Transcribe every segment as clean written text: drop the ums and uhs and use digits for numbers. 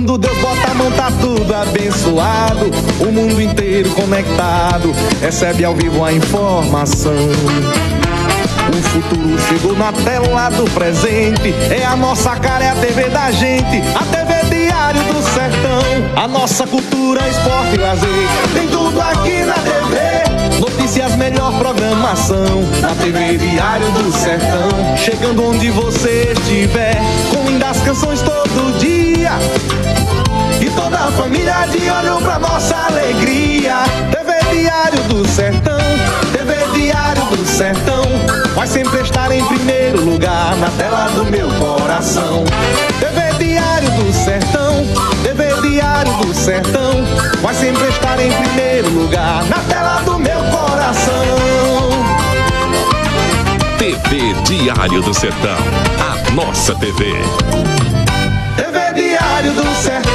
Quando Deus bota a mão tá tudo abençoado, o mundo inteiro conectado, recebe ao vivo a informação. O futuro chegou na tela do presente, é a nossa cara, é a TV da gente, a TV Diário do Sertão. A nossa cultura, esporte e lazer, tem tudo aqui na TV. Notícias, melhor programação, na TV Diário do Sertão. Chegando onde você estiver, com lindas canções todo dia, e toda a família de olho pra nossa alegria. TV Diário do Sertão, TV Diário do Sertão, vai sempre estar em primeiro lugar na tela do meu coração. TV Diário do Sertão, TV Diário do Sertão, vai sempre estar em primeiro lugar na tela do meu coração. TV Diário do Sertão, a nossa TV. TV Diário do Sertão.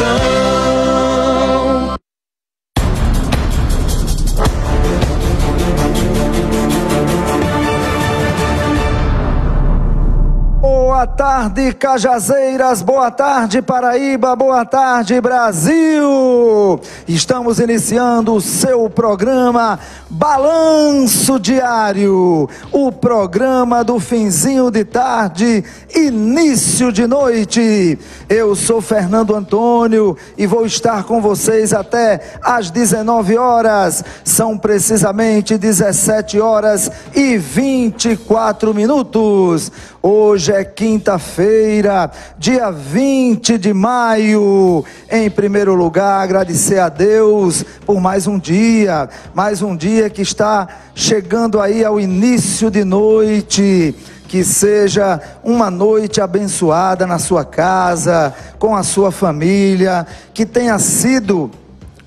Boa tarde, Cajazeiras, boa tarde, Paraíba, boa tarde, Brasil. Estamos iniciando o seu programa Balanço Diário, o programa do finzinho de tarde, início de noite. Eu sou Fernando Antônio e vou estar com vocês até às 19 horas. São precisamente 17 horas e 24 minutos. Hoje é quinta-feira, dia 20 de maio. Em primeiro lugar, agradecer a Deus por mais um dia que está chegando aí ao início de noite. Que seja uma noite abençoada na sua casa, com a sua família, que tenha sido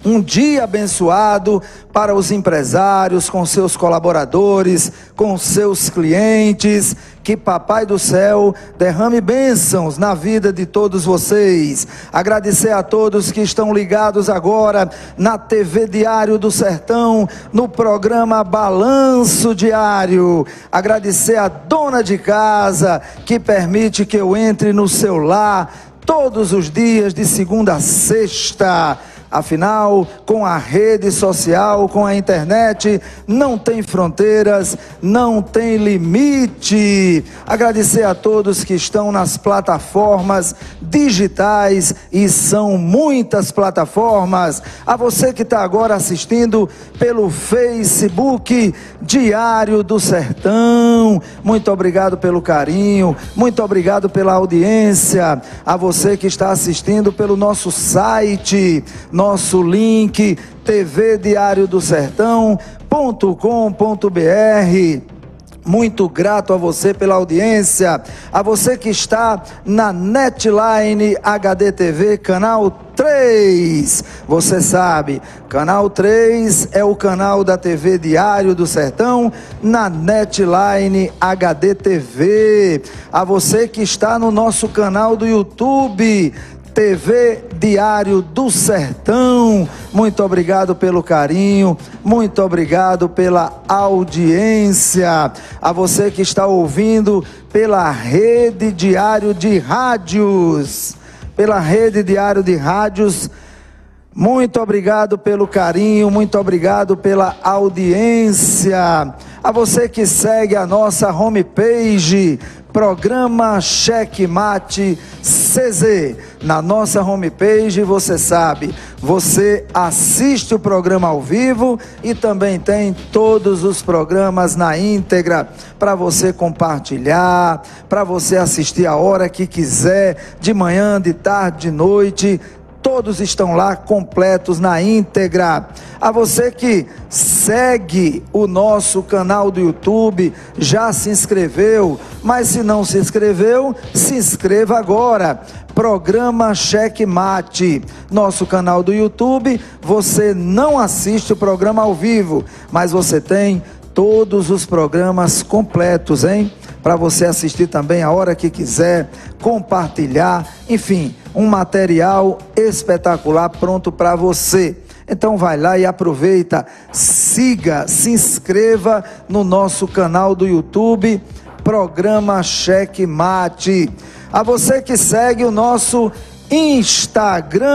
um dia abençoado para os empresários, com seus colaboradores, com seus clientes. Que Papai do Céu derrame bênçãos na vida de todos vocês. Agradecer a todos que estão ligados agora na TV Diário do Sertão, no programa Balanço Diário. Agradecer a dona de casa que permite que eu entre no seu lar todos os dias de segunda a sexta. Afinal, com a rede social, com a internet, não tem fronteiras, não tem limite. Agradecer a todos que estão nas plataformas digitais, e são muitas plataformas. A você que está agora assistindo pelo Facebook Diário do Sertão, muito obrigado pelo carinho, muito obrigado pela audiência. A você que está assistindo pelo nosso site, nosso link tvdiariodosertão.com.br. Muito grato a você pela audiência. A você que está na Netline HD TV, canal 3. Você sabe, canal 3 é o canal da TV Diário do Sertão, na Netline HD TV. A você que está no nosso canal do YouTube, TV Diário do Sertão, muito obrigado pelo carinho, muito obrigado pela audiência. A você que está ouvindo pela Rede Diário de Rádios, muito obrigado pelo carinho, muito obrigado pela audiência. A você que segue a nossa homepage, Programa Checkmate CZ. Na nossa homepage, você sabe, você assiste o programa ao vivo e também tem todos os programas na íntegra para você compartilhar, para você assistir a hora que quiser, de manhã, de tarde, de noite. Todos estão lá completos na íntegra. A você que segue o nosso canal do YouTube, já se inscreveu, mas se não se inscreveu, se inscreva agora. Programa Checkmate, nosso canal do YouTube. Você não assiste o programa ao vivo, mas você tem todos os programas completos, hein? Para você assistir também a hora que quiser, compartilhar, enfim, um material espetacular pronto para você. Então vai lá e aproveita, siga, se inscreva no nosso canal do YouTube, Programa Checkmate. A você que segue o nosso Instagram.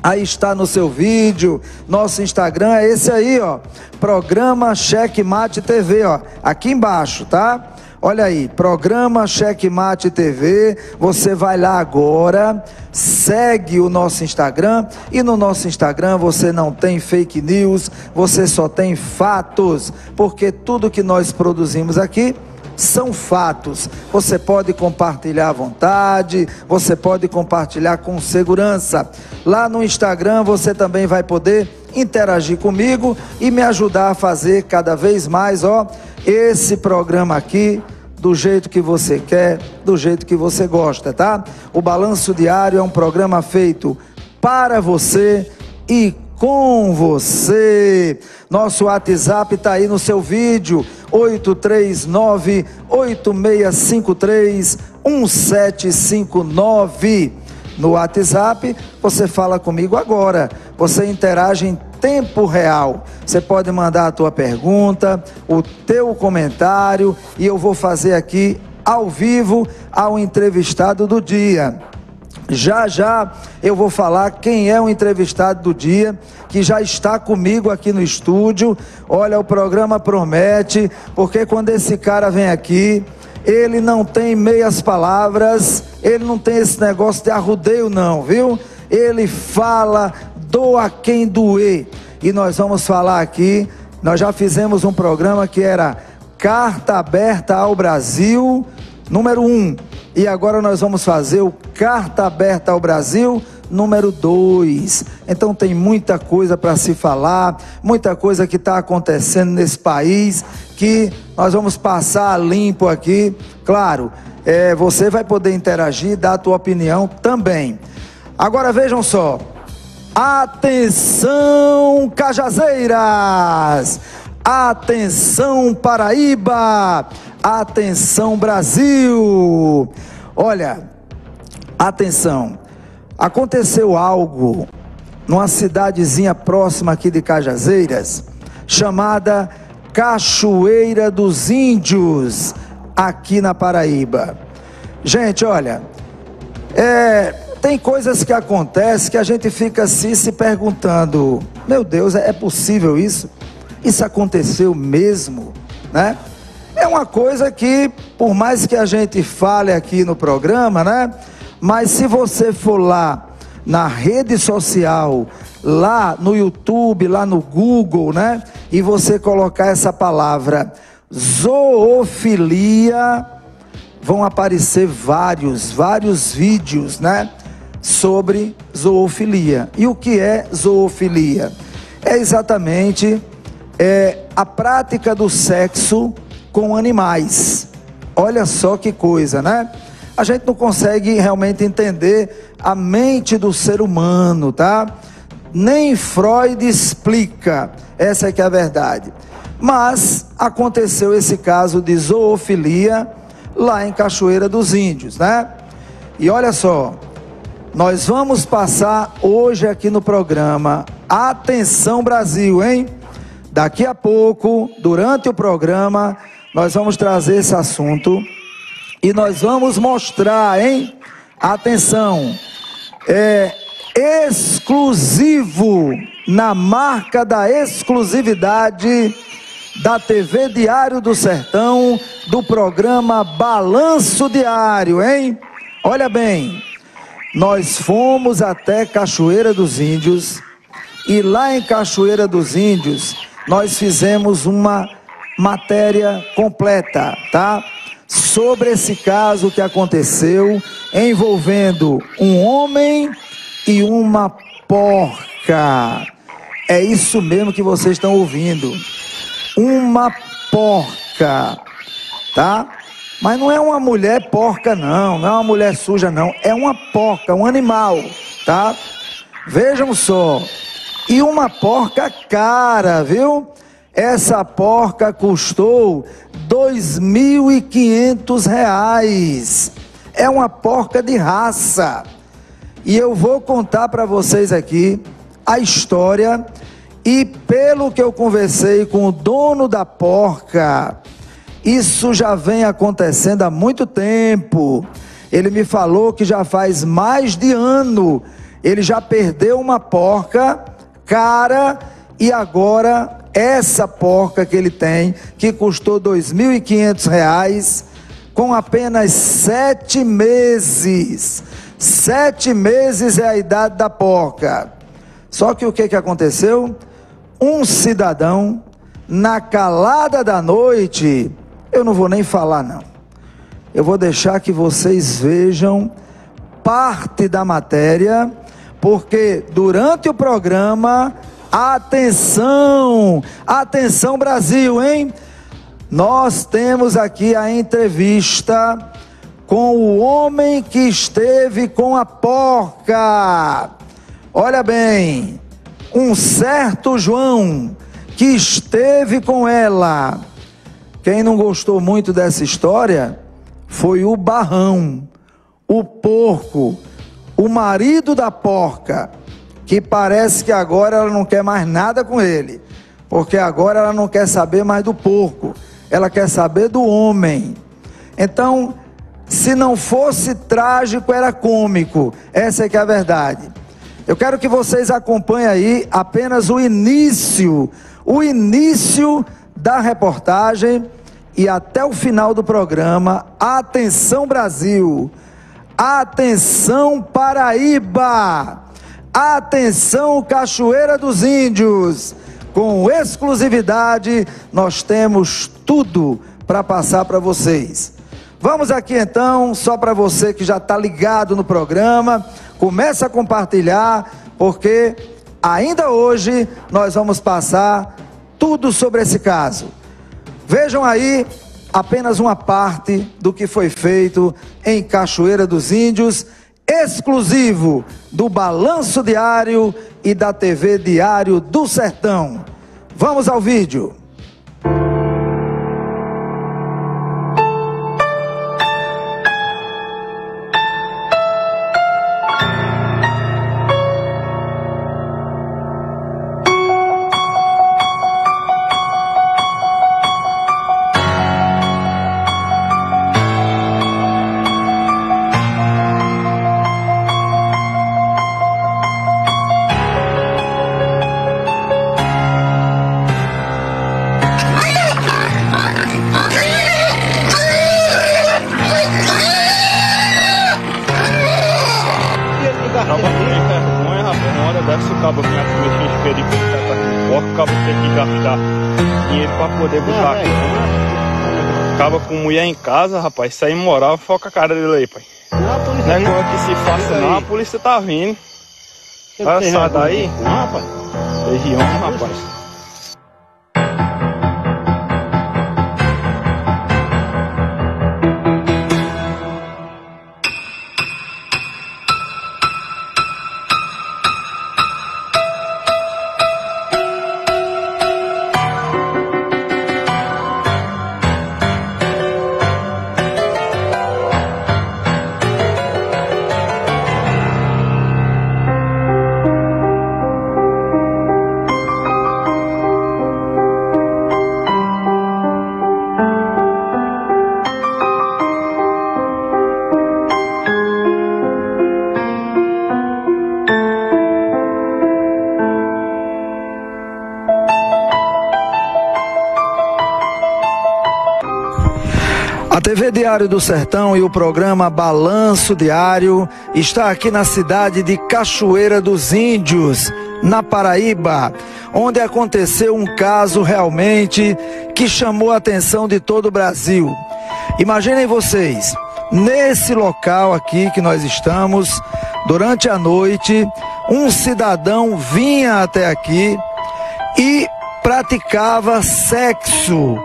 Aí está no seu vídeo, nosso Instagram é esse aí, ó, Programa Checkmate TV, ó, aqui embaixo, tá? Olha aí, Programa Checkmate TV, você vai lá agora, segue o nosso Instagram, e no nosso Instagram você não tem fake news, você só tem fatos, porque tudo que nós produzimos aqui são fatos. Você pode compartilhar à vontade, você pode compartilhar com segurança. Lá no Instagram você também vai poder interagir comigo e me ajudar a fazer cada vez mais, ó, esse programa aqui do jeito que você quer, do jeito que você gosta, tá? O Balanço Diário é um programa feito para você e com você. Nosso WhatsApp está aí no seu vídeo, 839-8653-1759. No WhatsApp, você fala comigo agora, você interage em tempo real. Você pode mandar a tua pergunta, o teu comentário, e eu vou fazer aqui ao vivo ao entrevistado do dia. Já já eu vou falar quem é o entrevistado do dia, que já está comigo aqui no estúdio. Olha, o programa promete, porque quando esse cara vem aqui, ele não tem meias palavras, ele não tem esse negócio de arrudeio não, viu? Ele fala, doa quem doer. E nós vamos falar aqui, nós já fizemos um programa que era Carta Aberta ao Brasil, número 1. E agora nós vamos fazer o Carta Aberta ao Brasil, número 2. Então tem muita coisa para se falar, muita coisa que está acontecendo nesse país, que nós vamos passar limpo aqui. Claro, você vai poder interagir, dar a tua opinião também. Agora vejam só, atenção Cajazeiras, atenção Paraíba, atenção Brasil. Olha, atenção, aconteceu algo numa cidadezinha próxima aqui de Cajazeiras, chamada Cachoeira dos Índios, aqui na Paraíba. Gente, olha, tem coisas que acontecem que a gente fica assim se perguntando, meu Deus, é possível isso? Isso aconteceu mesmo, né? É uma coisa que, por mais que a gente fale aqui no programa, né? Mas se você for lá na rede social, lá no YouTube, lá no Google, né? E você colocar essa palavra zoofilia, vão aparecer vários vídeos, né? Sobre zoofilia. E o que é zoofilia? É exatamente a prática do sexo com animais. Olha só que coisa, né? A gente não consegue realmente entender a mente do ser humano, tá? Nem Freud explica, essa é que é a verdade. Mas aconteceu esse caso de zoofilia lá em Cachoeira dos Índios, né? E olha só, nós vamos passar hoje aqui no programa, atenção Brasil, hein? Daqui a pouco, durante o programa, nós vamos trazer esse assunto e nós vamos mostrar, hein? Atenção, exclusivo, na marca da exclusividade da TV Diário do Sertão, do programa Balanço Diário, hein? Olha bem, nós fomos até Cachoeira dos Índios e lá em Cachoeira dos Índios nós fizemos uma matéria completa, tá? Sobre esse caso que aconteceu envolvendo um homem e uma porca. É isso mesmo que vocês estão ouvindo. Uma porca, tá? Mas não é uma mulher porca não, não é uma mulher suja não, é uma porca, um animal, tá? Vejam só, e uma porca cara, viu? Essa porca custou R$2.500, é uma porca de raça, e eu vou contar para vocês aqui a história, e pelo que eu conversei com o dono da porca, isso já vem acontecendo há muito tempo. Ele me falou que já faz mais de ano ele já perdeu uma porca cara, e agora essa porca que ele tem, que custou R$ 2.500, com apenas 7 meses. 7 meses é a idade da porca. Só que o que aconteceu? Um cidadão, na calada da noite, eu não vou nem falar não, eu vou deixar que vocês vejam parte da matéria, porque durante o programa, atenção, atenção Brasil, hein? Nós temos aqui a entrevista com o homem que esteve com a porca. Olha bem, um certo João que esteve com ela. Quem não gostou muito dessa história foi o Barrão, o porco, o marido da porca, que parece que agora ela não quer mais nada com ele, porque agora ela não quer saber mais do porco, ela quer saber do homem. Então, se não fosse trágico, era cômico. Essa é que é a verdade. Eu quero que vocês acompanhem aí apenas o início da reportagem e até o final do programa. Atenção Brasil, atenção Paraíba, atenção Cachoeira dos Índios. Com exclusividade, nós temos tudo para passar para vocês. Vamos aqui então, só para você que já está ligado no programa, começa a compartilhar, porque ainda hoje nós vamos passar tudo sobre esse caso. Vejam aí apenas uma parte do que foi feito em Cachoeira dos Índios, exclusivo do Balanço Diário e da TV Diário do Sertão. Vamos ao vídeo. Acaba com mulher em casa, rapaz, isso é imoral, foca a cara dele aí, pai. Não é coisa que se faça não, a polícia tá vindo. Vai sair daí? Não, rapaz. Região, rapaz. A TV Diário do Sertão e o programa Balanço Diário está aqui na cidade de Cachoeira dos Índios, na Paraíba, onde aconteceu um caso realmente que chamou a atenção de todo o Brasil. Imaginem vocês, nesse local aqui que nós estamos, durante a noite, um cidadão vinha até aqui e praticava sexo,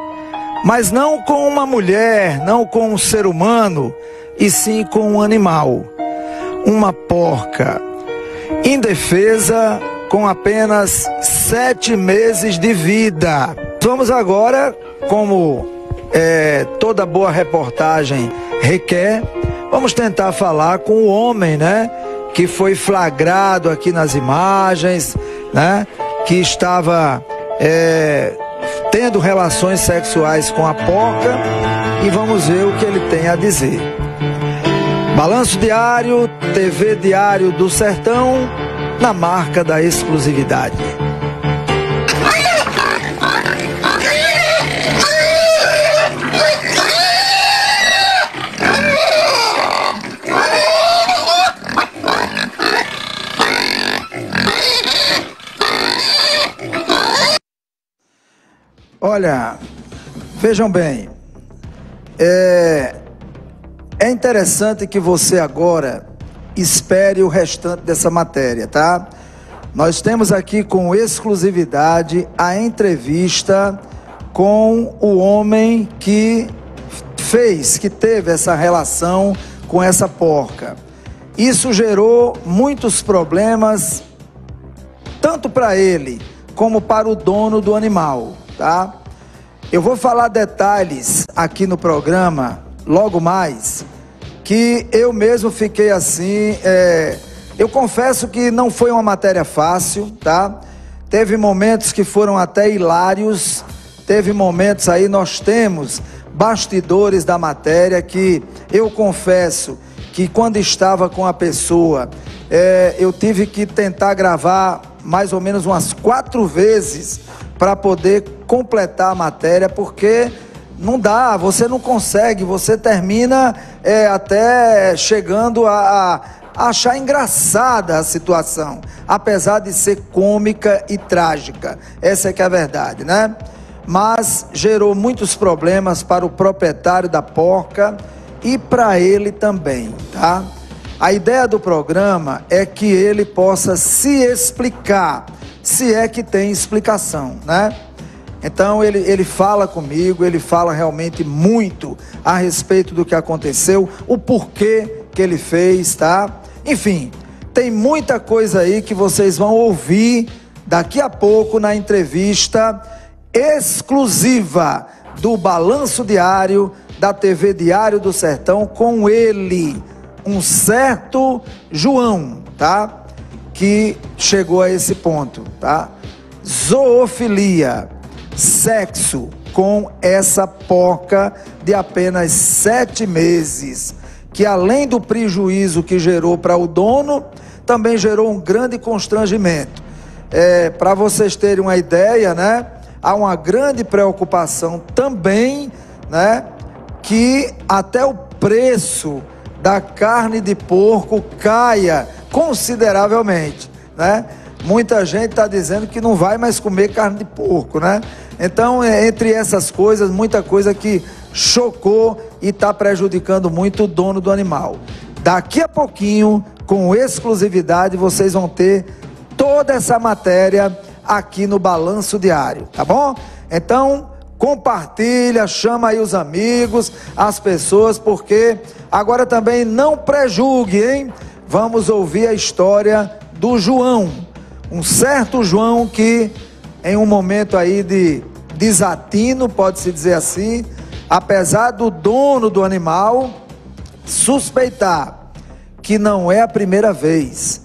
mas não com uma mulher, não com um ser humano, e sim com um animal, uma porca, indefesa, com apenas 7 meses de vida. Vamos agora, como toda boa reportagem requer, vamos tentar falar com o homem, né, que foi flagrado aqui nas imagens, né, que estava tendo relações sexuais com a porca, e vamos ver o que ele tem a dizer. Balanço Diário, TV Diário do Sertão, na marca da exclusividade. Olha, vejam bem, é interessante que você agora espere o restante dessa matéria, tá? Nós temos aqui com exclusividade a entrevista com o homem que teve essa relação com essa porca. Isso gerou muitos problemas, tanto para ele como para o dono do animal, tá? Eu vou falar detalhes aqui no programa, logo mais, que eu mesmo fiquei assim, eu confesso que não foi uma matéria fácil, tá? Teve momentos que foram até hilários, teve momentos aí, nós temos bastidores da matéria que eu confesso que quando estava com a pessoa, eu tive que tentar gravar mais ou menos umas 4 vezes para poder completar a matéria, porque não dá, você não consegue, você termina até chegando a achar engraçada a situação, apesar de ser cômica e trágica, essa é que é a verdade, né? Mas gerou muitos problemas para o proprietário da porca e para ele também, tá? A ideia do programa é que ele possa se explicar, se é que tem explicação, né? Então ele fala comigo, ele fala realmente muito a respeito do que aconteceu, o porquê que ele fez, tá? Enfim, tem muita coisa aí que vocês vão ouvir daqui a pouco na entrevista exclusiva do Balanço Diário da TV Diário do Sertão com ele, um certo João, tá? Que chegou a esse ponto, tá? Zoofilia, sexo com essa porca de apenas 7 meses, que além do prejuízo que gerou para o dono, também gerou um grande constrangimento. Para vocês terem uma ideia, né? Há uma grande preocupação também, né? Que até o preço da carne de porco caia consideravelmente, né? Muita gente está dizendo que não vai mais comer carne de porco, né? Então, entre essas coisas, muita coisa que chocou e está prejudicando muito o dono do animal. Daqui a pouquinho, com exclusividade, vocês vão ter toda essa matéria aqui no Balanço Diário, tá bom? Então, compartilha, chama aí os amigos, as pessoas, porque agora também não prejulgue, hein? Vamos ouvir a história do João, um certo João que em um momento aí de desatino, pode-se dizer assim, apesar do dono do animal suspeitar que não é a primeira vez.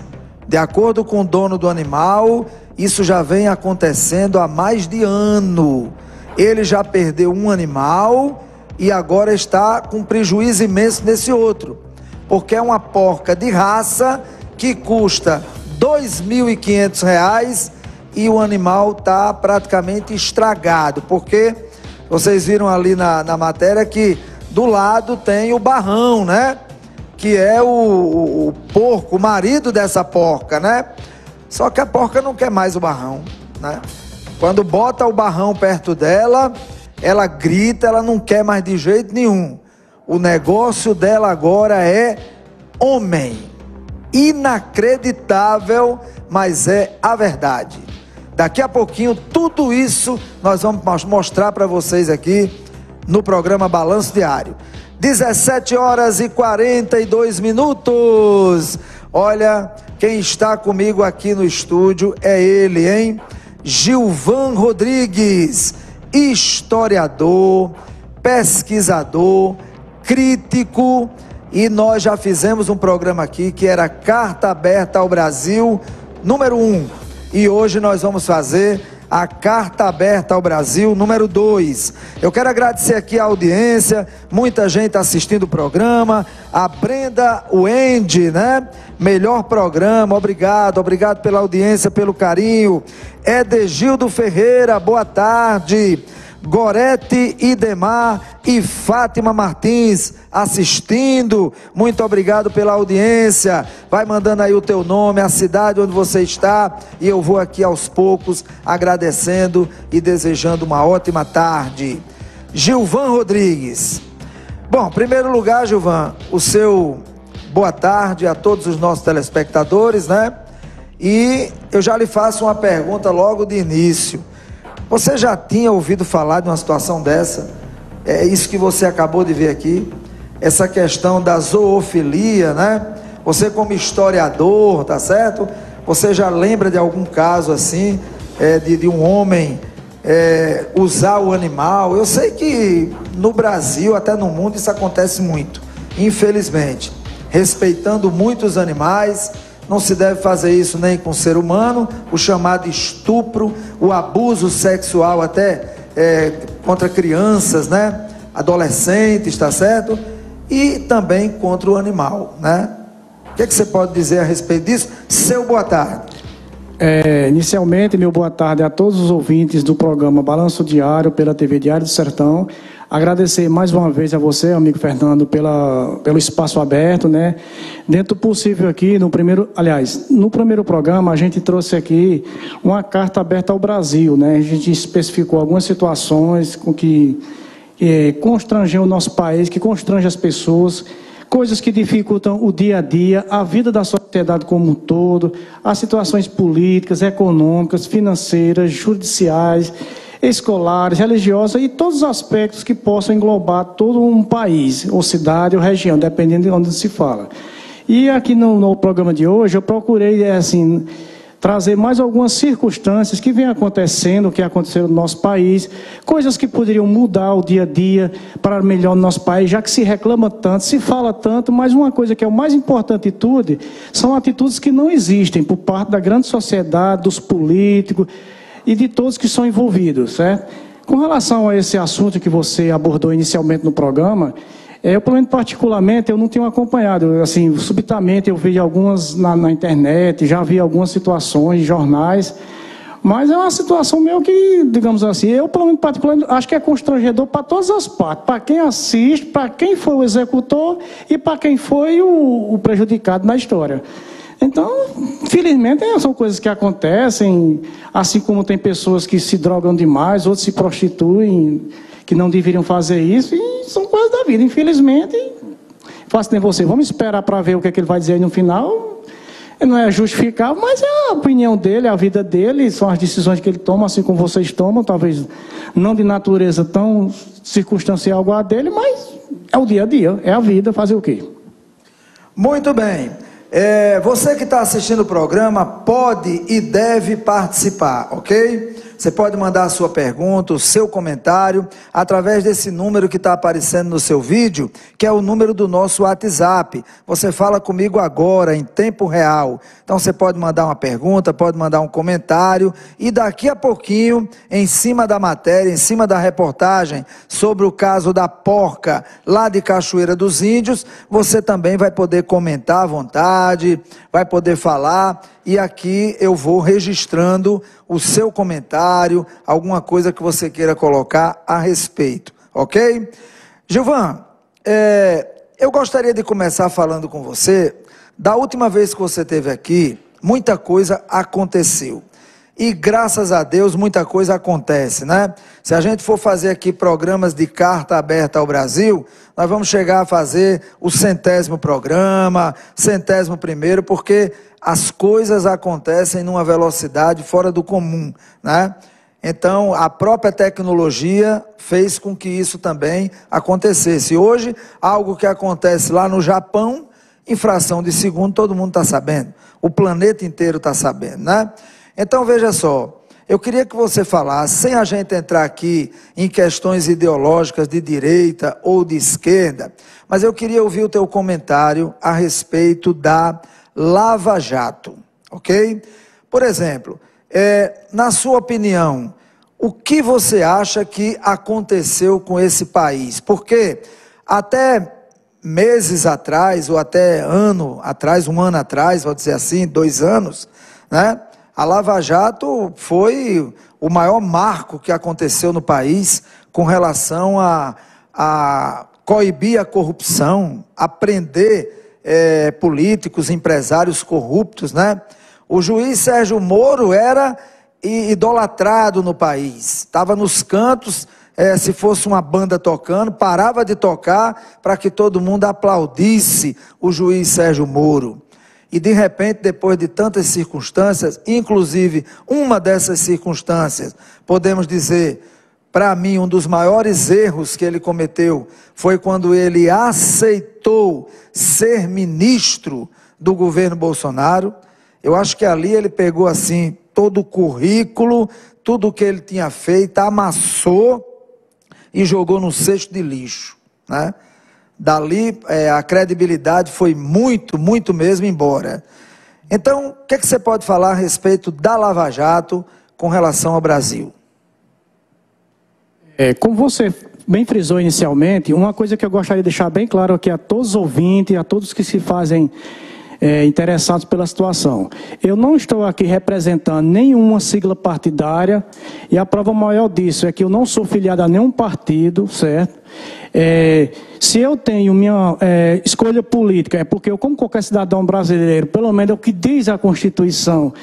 De acordo com o dono do animal, isso já vem acontecendo há mais de ano. Ele já perdeu um animal e agora está com prejuízo imenso nesse outro, porque é uma porca de raça que custa R$2.500 e o animal está praticamente estragado, porque vocês viram ali na matéria que do lado tem o barrão, né? Que é o porco, o marido dessa porca, né? Só que a porca não quer mais o barrão, né? Quando bota o barrão perto dela, ela grita, ela não quer mais de jeito nenhum. O negócio dela agora é homem. Inacreditável, mas é a verdade. Daqui a pouquinho, tudo isso nós vamos mostrar para vocês aqui no programa Balanço Diário. 17h42. Olha, quem está comigo aqui no estúdio é ele, hein? Gilvan Rodrigues, historiador, pesquisador, crítico, e nós já fizemos um programa aqui que era Carta Aberta ao Brasil, número 1. E hoje nós vamos fazer a Carta Aberta ao Brasil, número 2. Eu quero agradecer aqui a audiência, muita gente assistindo o programa, a Brenda Wendy, né? Melhor programa, obrigado pela audiência, pelo carinho. Edegildo Ferreira, boa tarde. Gorete Idemar e Fátima Martins assistindo, muito obrigado pela audiência. Vai mandando aí o teu nome, a cidade onde você está, e eu vou aqui aos poucos agradecendo e desejando uma ótima tarde. Gilvan Rodrigues. Bom, em primeiro lugar, Gilvan, o seu boa tarde a todos os nossos telespectadores, né? E eu já lhe faço uma pergunta logo de início. Você já tinha ouvido falar de uma situação dessa? É isso que você acabou de ver aqui? Essa questão da zoofilia, né? Você como historiador, tá certo? Você já lembra de algum caso assim, de um homem usar o animal? Eu sei que no Brasil, até no mundo, isso acontece muito, infelizmente. Respeitando muitos animais. Não se deve fazer isso nem com o ser humano, o chamado estupro, o abuso sexual até contra crianças, né? Adolescentes, tá certo? E também contra o animal, né? O que você pode dizer a respeito disso? Seu boa tarde. Inicialmente, meu boa tarde a todos os ouvintes do programa Balanço Diário pela TV Diário do Sertão. Agradecer mais uma vez a você, amigo Fernando, pelo espaço aberto, né? Dentro do possível aqui, no primeiro programa, a gente trouxe aqui uma carta aberta ao Brasil, né? A gente especificou algumas situações com que constrangem o nosso país, que constrangem as pessoas, coisas que dificultam o dia a dia, a vida da sociedade como um todo, as situações políticas, econômicas, financeiras, judiciais, escolares, religiosas e todos os aspectos que possam englobar todo um país, ou cidade, ou região, dependendo de onde se fala. E aqui no programa de hoje eu procurei, trazer mais algumas circunstâncias que vêm acontecendo, que aconteceram no nosso país, coisas que poderiam mudar o dia a dia para melhor no nosso país, já que se reclama tanto, se fala tanto, mas uma coisa que é o mais importante de tudo, são atitudes que não existem por parte da grande sociedade, dos políticos, e de todos que são envolvidos, certo? Com relação a esse assunto que você abordou inicialmente no programa, eu, pelo menos particularmente, eu não tenho acompanhado, assim, subitamente eu vi algumas na internet, já vi algumas situações, jornais, mas é uma situação meio que, digamos assim, eu, pelo menos particularmente, acho que é constrangedor para todas as partes, para quem assiste, para quem foi o executor e para quem foi o prejudicado na história. Então, felizmente, são coisas que acontecem, assim como tem pessoas que se drogam demais, outros se prostituem, que não deveriam fazer isso, e são coisas da vida. Infelizmente, faço nem você. Vamos esperar para ver o que ele vai dizer aí no final. Não é justificável, mas é a opinião dele, é a vida dele, são as decisões que ele toma, assim como vocês tomam, talvez não de natureza tão circunstancial igual a dele, mas é o dia a dia, é a vida, fazer o quê? Muito bem. Você que está assistindo o programa pode e deve participar, ok? Você pode mandar a sua pergunta, o seu comentário, através desse número que está aparecendo no seu vídeo, que é o número do nosso WhatsApp. Você fala comigo agora, em tempo real. Então você pode mandar uma pergunta, pode mandar um comentário, e daqui a pouquinho, em cima da matéria, em cima da reportagem, sobre o caso da porca lá de Cachoeira dos Índios, você também vai poder comentar à vontade, vai poder falar, e aqui eu vou registrando o seu comentário, alguma coisa que você queira colocar a respeito, ok? Gilvan, eu gostaria de começar falando com você, da última vez que você esteve aqui, muita coisa aconteceu. E graças a Deus muita coisa acontece, né? Se a gente for fazer aqui programas de carta aberta ao Brasil, nós vamos chegar a fazer o 100º programa, 101º, porque as coisas acontecem numa velocidade fora do comum, né? Então, a própria tecnologia fez com que isso também acontecesse. Hoje, algo que acontece lá no Japão, em fração de segundo, todo mundo está sabendo. O planeta inteiro está sabendo, né? Então, veja só, eu queria que você falasse, sem a gente entrar aqui em questões ideológicas de direita ou de esquerda, mas eu queria ouvir o teu comentário a respeito da Lava Jato, ok? Por exemplo, Na sua opinião, o que você acha que aconteceu com esse país? Porque até meses atrás, ou até um ano atrás, vou dizer assim, 2 anos, né? A Lava Jato foi o maior marco que aconteceu no país com relação a coibir a corrupção, a prender políticos, empresários corruptos, né? O juiz Sérgio Moro era idolatrado no país, estava nos cantos, se fosse uma banda tocando, parava de tocar para que todo mundo aplaudisse o juiz Sérgio Moro. E de repente, depois de tantas circunstâncias, inclusive uma dessas circunstâncias, podemos dizer, para mim, um dos maiores erros que ele cometeu foi quando ele aceitou ser ministro do governo Bolsonaro. Eu acho que ali ele pegou assim todo o currículo, tudo o que ele tinha feito, amassou e jogou no cesto de lixo, né? Dali a credibilidade foi muito mesmo embora. Então, o que você pode falar a respeito da Lava Jato com relação ao Brasil? Como você bem frisou inicialmente, uma coisa que eu gostaria de deixar bem claro aqui a todos os ouvintes, a todos que se fazem interessados pela situação. Eu não estou aqui representando nenhuma sigla partidária, e a prova maior disso é que eu não sou filiado a nenhum partido, certo? Se eu tenho minha escolha política, é porque eu, como qualquer cidadão brasileiro, pelo menos é o que diz a Constituição,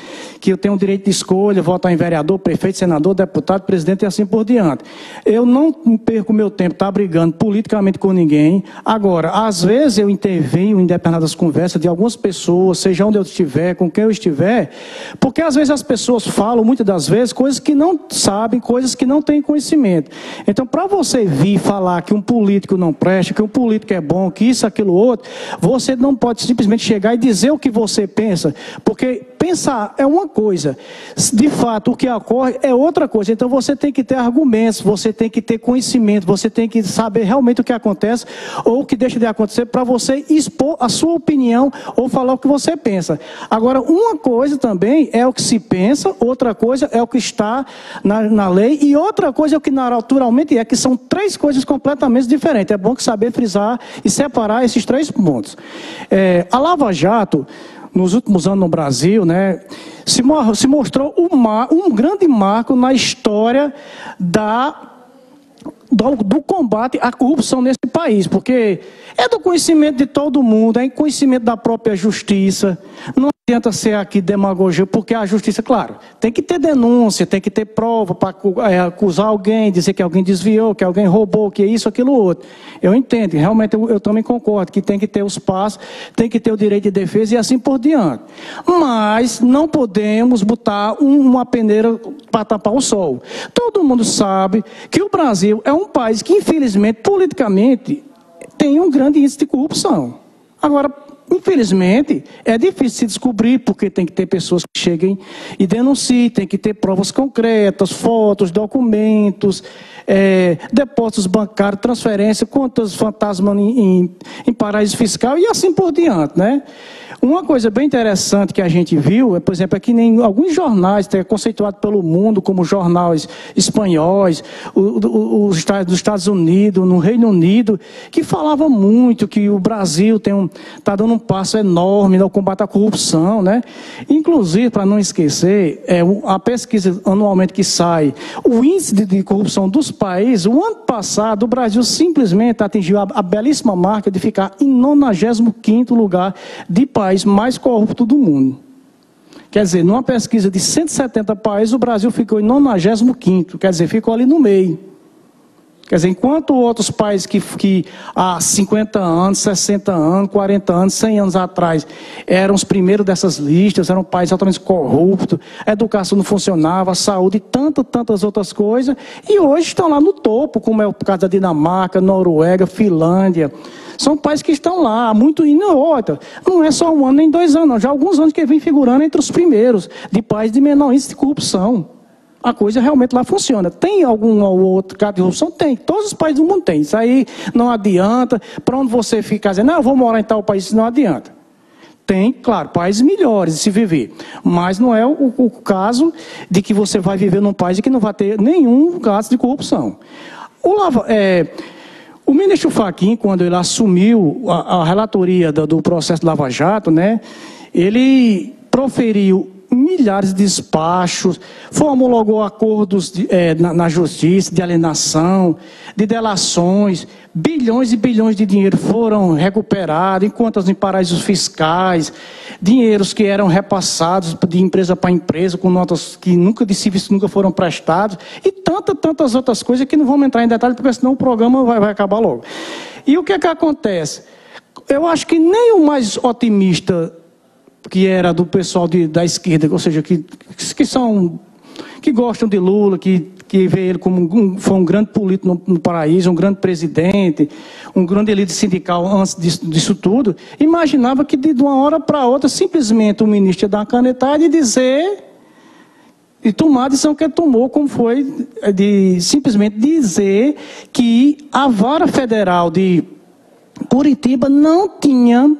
que eu tenho o direito de escolha, votar em vereador, prefeito, senador, deputado, presidente e assim por diante. Eu não perco meu tempo brigando politicamente com ninguém. Agora, às vezes eu intervenho em determinadas conversas de algumas pessoas, seja onde eu estiver, com quem eu estiver, porque às vezes as pessoas falam, muitas das vezes, coisas que não sabem, coisas que não têm conhecimento. Então, para você vir falar que um político não presta, que um político é bom, que isso, aquilo, outro, você não pode simplesmente chegar e dizer o que você pensa, porque pensar é uma coisa, de fato o que ocorre é outra coisa. Então você tem que ter argumentos, você tem que ter conhecimento, você tem que saber realmente o que acontece ou o que deixa de acontecer para você expor a sua opinião ou falar o que você pensa. Agora, uma coisa também é o que se pensa, outra coisa é o que está na lei e outra coisa é o que naturalmente é, que são 3 coisas completamente diferentes. É bom que saber frisar e separar esses 3 pontos. A Lava Jato, nos últimos anos no Brasil, né, se mostrou um grande marco na história do combate à corrupção nesse país, porque é do conhecimento de todo mundo, é conhecimento da própria justiça. Não adianta ser aqui demagogia, porque a justiça, claro, tem que ter denúncia, tem que ter prova para acusar alguém, dizer que alguém desviou, que alguém roubou, que isso, aquilo, outro. Eu entendo, realmente eu também concordo que tem que ter os passos, tem que ter o direito de defesa e assim por diante. Mas não podemos botar uma peneira para tapar o sol. Todo mundo sabe que o Brasil é um país que, infelizmente, politicamente, tem um grande índice de corrupção. Agora, infelizmente, é difícil se descobrir, porque tem que ter pessoas que cheguem e denunciem, tem que ter provas concretas, fotos, documentos, depósitos bancários, transferência, contas fantasmas em paraíso fiscal e assim por diante, né? Uma coisa bem interessante que a gente viu, por exemplo, é que nem alguns jornais, conceituados pelo mundo como jornais espanhóis, dos Estados Unidos, no Reino Unido, que falavam muito que o Brasil está dando um passo enorme no combate à corrupção, né? Inclusive, para não esquecer, a pesquisa anualmente que sai, o índice de corrupção dos países, o ano passado, o Brasil simplesmente atingiu a belíssima marca de ficar em 95º lugar de país mais corrupto do mundo. Quer dizer, numa pesquisa de 170 países, o Brasil ficou em 95º, quer dizer, ficou ali no meio. Quer dizer, enquanto outros países que há 50 anos, 60 anos, 40 anos, 100 anos atrás eram os primeiros dessas listas, eram países altamente corruptos, a educação não funcionava, a saúde e tantas outras coisas, e hoje estão lá no topo, como é o caso da Dinamarca, Noruega, Finlândia. São países que estão lá, muito e outra. Não é só 1 ano nem 2 anos, não. Já há alguns anos que vem figurando entre os primeiros de países de menor índice de corrupção. A coisa realmente lá funciona. Tem algum ou outro caso de corrupção? Tem. Todos os países do mundo tem. Isso aí não adianta. Para onde você fica dizendo, não, eu vou morar em tal país, isso não adianta. Tem, claro, países melhores de se viver, mas não é o caso de que você vai viver num país que não vai ter nenhum caso de corrupção. O ministro Fachin, quando ele assumiu a relatoria do processo Lava Jato, né, ele proferiu milhares de despachos, homologou acordos na justiça, de alienação, de delações, bilhões e bilhões de dinheiro foram recuperados, enquanto em paraísos fiscais, dinheiros que eram repassados de empresa para empresa, com notas que nunca de serviço nunca foram prestados, e tantas outras coisas que não vamos entrar em detalhe, porque senão o programa vai acabar logo. E o que acontece? Eu acho que nem o mais otimista que era do pessoal da esquerda, ou seja, que gostam de Lula, que vê ele como foi um grande político no paraíso, um grande presidente, um grande elite sindical antes disso tudo, imaginava que de uma hora para outra, simplesmente o ministro ia dar uma canetada e dizer, e tomar a decisão que ele tomou, como foi de simplesmente dizer que a Vara Federal de Curitiba não tinha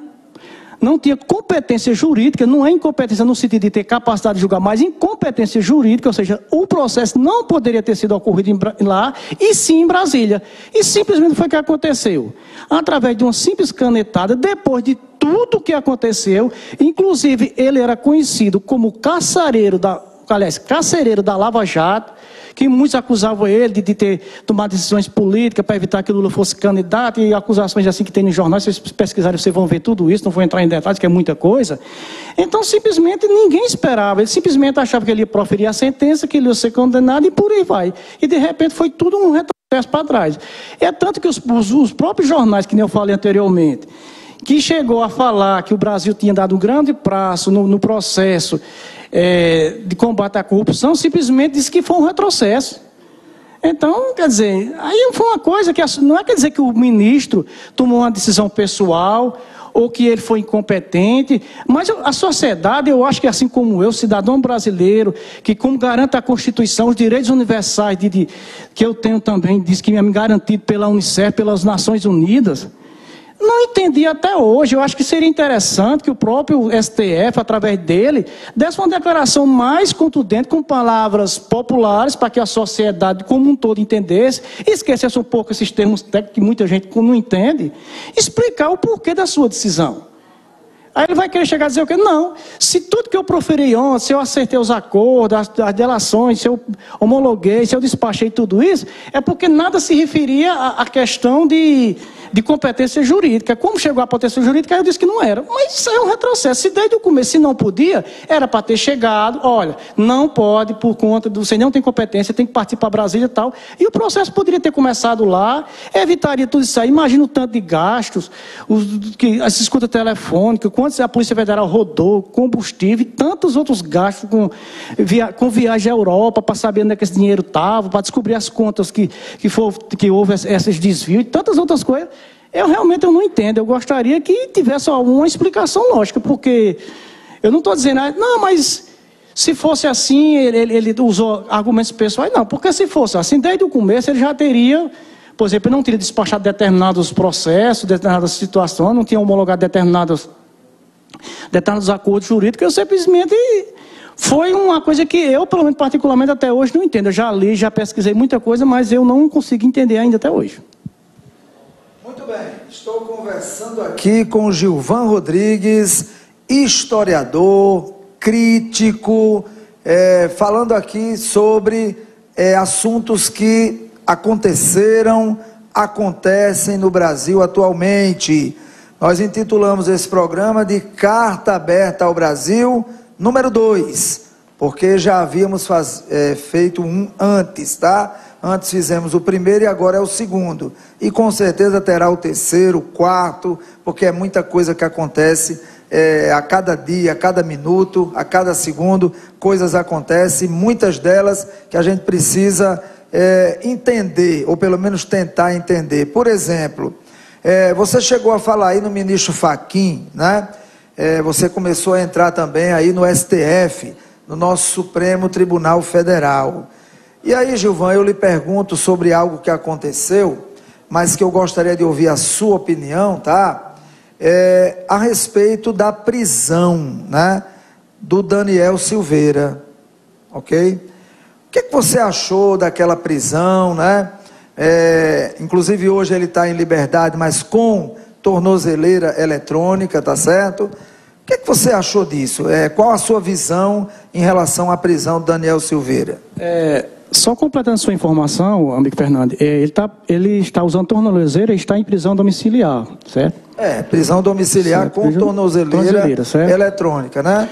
competência jurídica, não é incompetência no sentido de ter capacidade de julgar, mas incompetência jurídica, ou seja, o processo não poderia ter sido ocorrido lá, e sim em Brasília. E simplesmente foi o que aconteceu. Através de uma simples canetada, depois de tudo o que aconteceu, inclusive ele era conhecido como carcereiro da Lava Jato, que muitos acusavam ele de ter tomado decisões políticas para evitar que Lula fosse candidato, e acusações assim que tem nos jornais, se vocês pesquisarem, vocês vão ver tudo isso, não vou entrar em detalhes, que é muita coisa. Então, simplesmente, ninguém esperava, ele simplesmente achava que ele ia proferir a sentença, que ele ia ser condenado, e por aí vai. E, de repente, foi tudo um retrocesso para trás. É tanto que os próprios jornais, que nem eu falei anteriormente, que chegou a falar que o Brasil tinha dado um grande prazo no processo de combate à corrupção, simplesmente disse que foi um retrocesso. Então, quer dizer, aí foi uma coisa que não quer dizer que o ministro tomou uma decisão pessoal ou que ele foi incompetente, mas a sociedade, eu acho que assim como eu, cidadão brasileiro, que como garante a Constituição, os direitos universais que eu tenho também, diz que me garantido pela Unicef, pelas Nações Unidas, não entendi até hoje. Eu acho que seria interessante que o próprio STF, através dele, desse uma declaração mais contundente, com palavras populares, para que a sociedade como um todo entendesse, e esquecesse um pouco esses termos técnicos que muita gente não entende, explicar o porquê da sua decisão. Aí ele vai querer chegar a dizer o quê? Não, se tudo que eu proferi ontem, se eu acertei os acordos, as delações, se eu homologuei, se eu despachei tudo isso, é porque nada se referia à questão de competência jurídica. Como chegou a potência jurídica, eu disse que não era. Mas isso é um retrocesso. Se desde o começo, se não podia, era para ter chegado, olha, não pode, por conta do você não tem competência, tem que partir para Brasília e tal. E o processo poderia ter começado lá, evitaria tudo isso aí. Imagina o tanto de gastos, as escutas telefônicas, quanto a Polícia Federal rodou, combustível e tantos outros gastos com viagem à Europa, para saber onde é que esse dinheiro estava, para descobrir as contas que houve esses desvios e tantas outras coisas. Eu realmente não entendo. Eu gostaria que tivesse alguma explicação lógica, porque eu não estou dizendo, não, mas se fosse assim, ele usou argumentos pessoais, não, porque se fosse assim, desde o começo ele já teria, por exemplo, ele não teria despachado determinados processos, determinadas situações, não tinha homologado determinados acordos jurídicos. Eu simplesmente foi uma coisa que eu, pelo menos particularmente até hoje, não entendo. Eu já li, já pesquisei muita coisa, mas eu não consegui entender ainda até hoje. Muito bem, estou conversando aqui com o Gilvan Rodrigues, historiador, crítico, falando aqui sobre assuntos que acontecem no Brasil atualmente. Nós intitulamos esse programa de Carta Aberta ao Brasil, número 2, porque já havíamos feito um antes, tá? Antes fizemos o primeiro e agora é o segundo. E com certeza terá o terceiro, o quarto, porque é muita coisa que acontece a cada dia, a cada minuto, a cada segundo, coisas acontecem, muitas delas que a gente precisa entender, ou pelo menos tentar entender. Por exemplo, você chegou a falar aí no ministro Fachin, né? Você começou a entrar também aí no STF, no nosso Supremo Tribunal Federal. E aí, Gilvan, eu lhe pergunto sobre algo que aconteceu, mas que eu gostaria de ouvir a sua opinião, tá? a respeito da prisão, né, do Daniel Silveira, ok? O que você achou daquela prisão, né? Inclusive hoje ele está em liberdade, mas com tornozeleira eletrônica, tá certo? O que você achou disso? Qual a sua visão em relação à prisão do Daniel Silveira? Só completando sua informação, amigo Fernando, ele está usando tornozeleira e está em prisão domiciliar, certo? Prisão domiciliar certo, com tornozeleira eletrônica, né?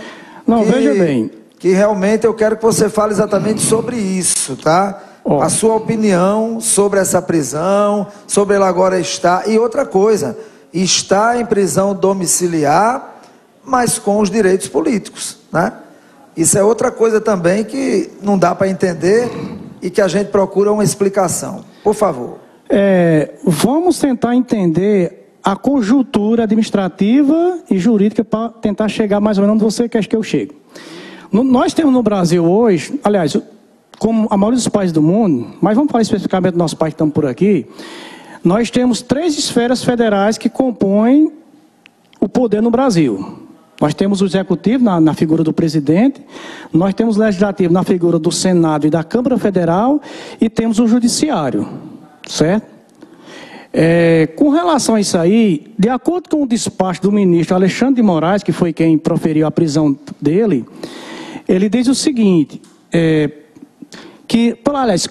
Não, veja bem. Que realmente eu quero que você fale exatamente sobre isso, tá? A sua opinião sobre essa prisão, sobre ela agora estar... E outra coisa, está em prisão domiciliar, mas com os direitos políticos, né? Isso é outra coisa também que não dá para entender e que a gente procura uma explicação. Por favor. Vamos tentar entender a conjuntura administrativa e jurídica para tentar chegar mais ou menos onde você quer que eu chegue. Nós temos no Brasil hoje, aliás, como a maioria dos países do mundo, mas vamos falar especificamente do nosso país que estamos por aqui, nós temos 3 esferas federais que compõem o poder no Brasil. Nós temos o executivo na figura do presidente, nós temos o legislativo na figura do Senado e da Câmara Federal e temos o judiciário, certo? Com relação a isso aí, de acordo com o despacho do ministro Alexandre de Moraes, que foi quem proferiu a prisão dele, ele diz o seguinte, aliás,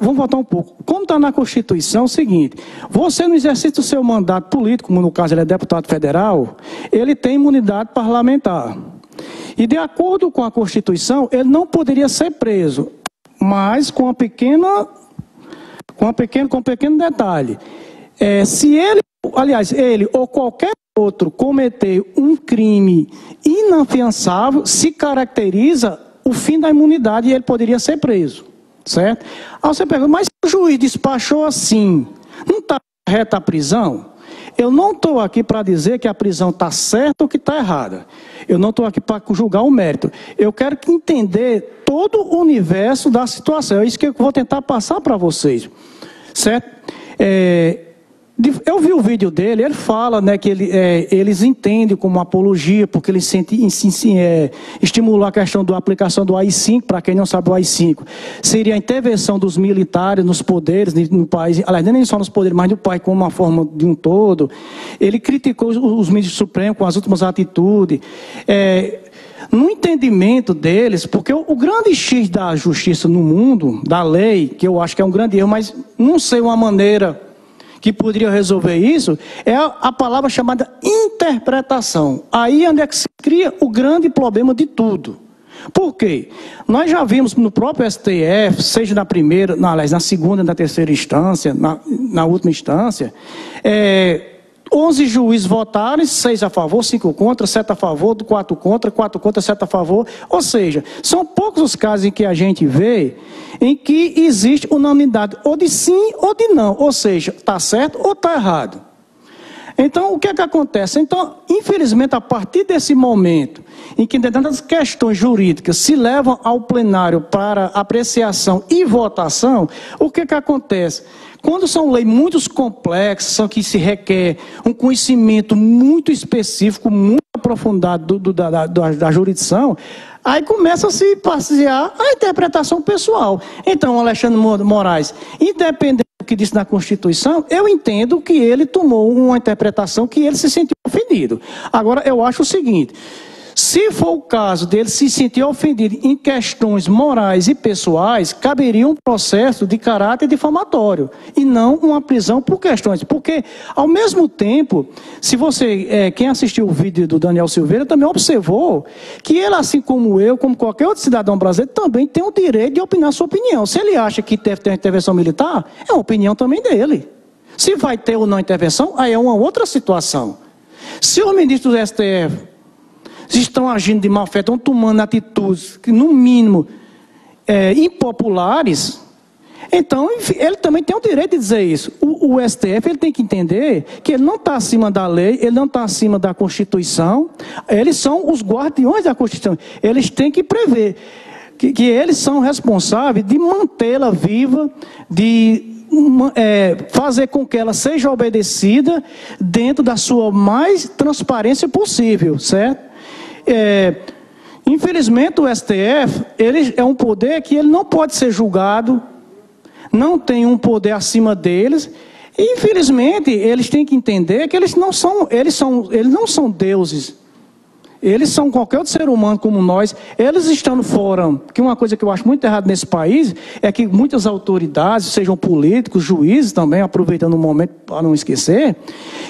vamos voltar um pouco, como está na Constituição, é o seguinte, você no exercício do seu mandato político, como no caso ele é deputado federal, ele tem imunidade parlamentar. E de acordo com a Constituição, ele não poderia ser preso, mas com um pequeno detalhe. Se ele, aliás, ele ou qualquer outro cometer um crime inafiançável, se caracteriza o fim da imunidade e ele poderia ser preso, certo? Aí você pergunta, mas o juiz despachou assim, não está correta a prisão? Eu não estou aqui para dizer que a prisão está certa ou que está errada. Eu não estou aqui para julgar o mérito. Eu quero entender todo o universo da situação. É isso que eu vou tentar passar para vocês, certo? Eu vi o vídeo dele, ele fala, né, que eles entendem como apologia, porque eles estimulam a questão da aplicação do AI-5, para quem não sabe o AI-5, seria a intervenção dos militares nos poderes no país, aliás, nem só nos poderes, mas no país como uma forma de um todo. Ele criticou os ministros supremos com as últimas atitudes. No entendimento deles, porque o grande X da justiça no mundo, da lei, que eu acho que é um grande erro, mas não sei uma maneira que poderia resolver isso, é a palavra chamada interpretação. Aí é onde é que se cria o grande problema de tudo. Por quê? Nós já vimos no próprio STF, seja na primeira, aliás, na segunda e na terceira instância, na última instância, 11 juízes votaram, 6 a favor, 5 contra, 7 a favor, 4 contra, 7 a favor. Ou seja, são poucos os casos em que a gente vê em que existe unanimidade ou de sim ou de não. Ou seja, está certo ou está errado. Então, o que é que acontece? Então, infelizmente, a partir desse momento em que determinadas questões jurídicas se levam ao plenário para apreciação e votação, o que é que acontece? Quando são leis muito complexas, são que se requer um conhecimento muito específico, muito aprofundado da jurisdição, aí começa a se passear a interpretação pessoal. Então, Alexandre Moraes, independente do que disse na Constituição, eu entendo que ele tomou uma interpretação que ele se sentiu ofendido. Agora, eu acho o seguinte, se for o caso dele se sentir ofendido em questões morais e pessoais, caberia um processo de caráter difamatório e não uma prisão por questões. Porque, ao mesmo tempo, se você, quem assistiu o vídeo do Daniel Silveira, também observou que ele, assim como eu, como qualquer outro cidadão brasileiro, também tem o direito de opinar sua opinião. Se ele acha que deve ter uma intervenção militar, é uma opinião também dele. Se vai ter ou não intervenção, aí é uma outra situação. Se os ministros do STF estão agindo de má fé, estão tomando atitudes que, no mínimo, impopulares, então ele também tem o direito de dizer isso. O STF ele tem que entender que ele não está acima da lei, ele não está acima da Constituição, eles são os guardiões da Constituição. Eles têm que prever que eles são responsáveis de mantê-la viva, de fazer com que ela seja obedecida dentro da sua mais transparência possível, certo? Infelizmente o STF, ele é um poder que ele não pode ser julgado, não tem um poder acima deles, e infelizmente eles têm que entender que eles não são deuses. Eles são qualquer outro ser humano como nós. Eles estando fora, que uma coisa que eu acho muito errada nesse país é que muitas autoridades, sejam políticos, juízes também, aproveitando o momento para não esquecer,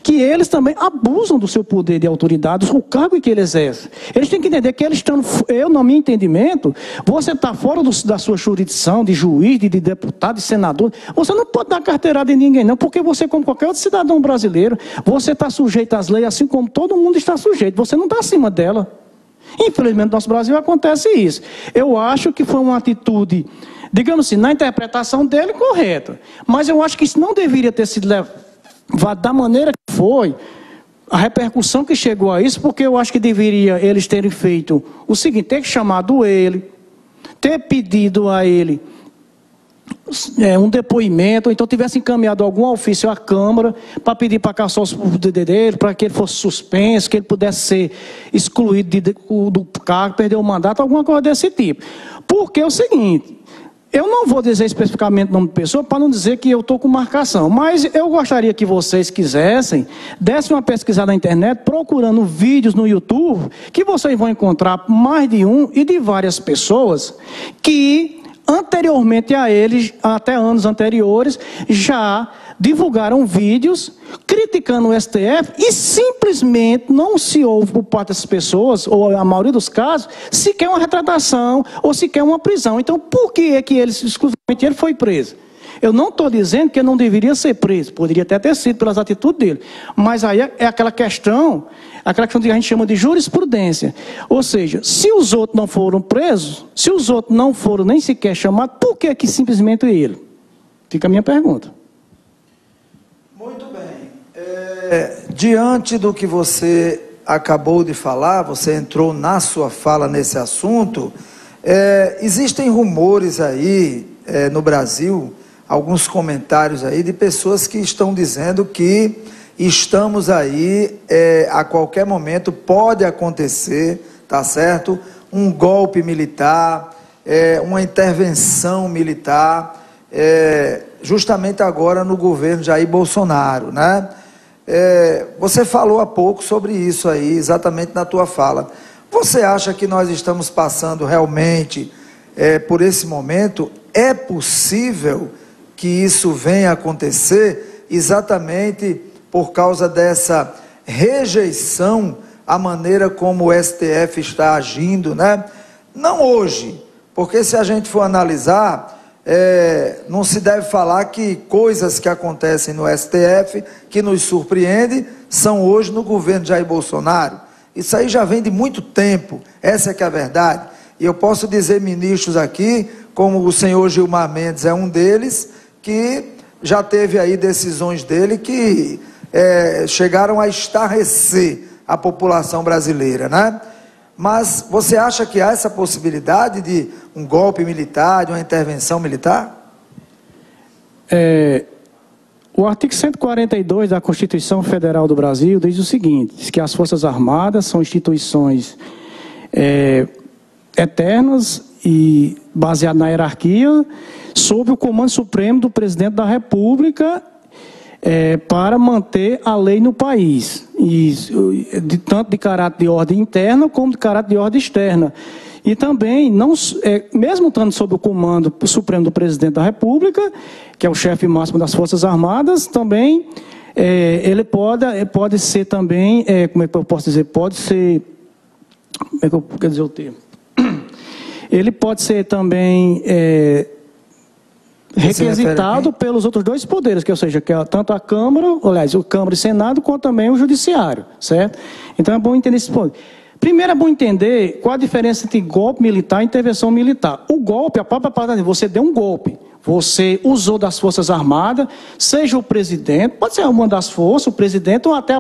que eles também abusam do seu poder de autoridade, o cargo que eles exercem. Eles têm que entender que eles estando, no meu entendimento, você está fora da sua jurisdição, de juiz, de deputado, de senador, você não pode dar carteirada em ninguém não, porque você, como qualquer outro cidadão brasileiro, você está sujeito às leis assim como todo mundo está sujeito, você não está acima dela. Infelizmente no nosso Brasil acontece isso. Eu acho que foi uma atitude, digamos assim, na interpretação dele, correta, mas eu acho que isso não deveria ter sido levado da maneira que foi, a repercussão que chegou a isso, porque eu acho que deveria eles terem feito o seguinte, ter chamado ele, ter pedido a ele um depoimento, ou então tivesse encaminhado algum ofício à Câmara para pedir para caçar os poderes dele, para que ele fosse suspenso, que ele pudesse ser excluído do cargo, perder o mandato, alguma coisa desse tipo. Porque é o seguinte, eu não vou dizer especificamente o nome de pessoa para não dizer que eu estou com marcação, mas eu gostaria que vocês dessem uma pesquisada na internet, procurando vídeos no YouTube, que vocês vão encontrar mais de um e de várias pessoas que anteriormente a eles, até anos anteriores, já divulgaram vídeos criticando o STF e simplesmente não se ouve por parte dessas pessoas, ou a maioria dos casos, sequer uma retratação ou sequer uma prisão. Então, por que é que exclusivamente ele foi preso? Eu não estou dizendo que ele não deveria ser preso, poderia até ter sido pelas atitudes dele, mas aí é aquela questão que a gente chama de jurisprudência. Ou seja, se os outros não foram presos, se os outros não foram nem sequer chamados, por que simplesmente ele? Fica a minha pergunta. Muito bem. Diante do que você acabou de falar, você entrou na sua fala nesse assunto, existem rumores aí no Brasil, alguns comentários aí de pessoas que estão dizendo que estamos aí, a qualquer momento pode acontecer, tá certo? Um golpe militar, uma intervenção militar, justamente agora no governo Jair Bolsonaro, né? Você falou há pouco sobre isso aí, exatamente na tua fala. Você acha que nós estamos passando realmente por esse momento? É possível que isso venha a acontecer exatamente por causa dessa rejeição à maneira como o STF está agindo, né? Não hoje, porque se a gente for analisar, não se deve falar que coisas que acontecem no STF, que nos surpreendem, são hoje no governo de Jair Bolsonaro. Isso aí já vem de muito tempo, essa é que é a verdade. E eu posso dizer ministros aqui, como o senhor Gilmar Mendes é um deles, que já teve aí decisões dele que chegaram a estarrecer a população brasileira, né? Mas você acha que há essa possibilidade de um golpe militar, de uma intervenção militar? O artigo 142 da Constituição Federal do Brasil diz o seguinte, diz que as Forças Armadas são instituições eternas e baseadas na hierarquia, sob o comando supremo do presidente da República, para manter a lei no país, tanto de caráter de ordem interna como de caráter de ordem externa. E também, mesmo estando sob o comando supremo do presidente da República, que é o chefe máximo das Forças Armadas, também ele pode ser também, como é que eu posso dizer, pode ser, como é que eu quero dizer o termo? Ele pode ser também requisitado pelos outros dois poderes, ou seja, que é tanto a Câmara, aliás, o Câmara e Senado, quanto também o Judiciário, certo? Então é bom entender esse ponto. Primeiro é bom entender qual a diferença entre golpe militar e intervenção militar. O golpe, a própria palavra, você deu um golpe, você usou das Forças Armadas, seja o presidente, pode ser uma das forças, o presidente, ou até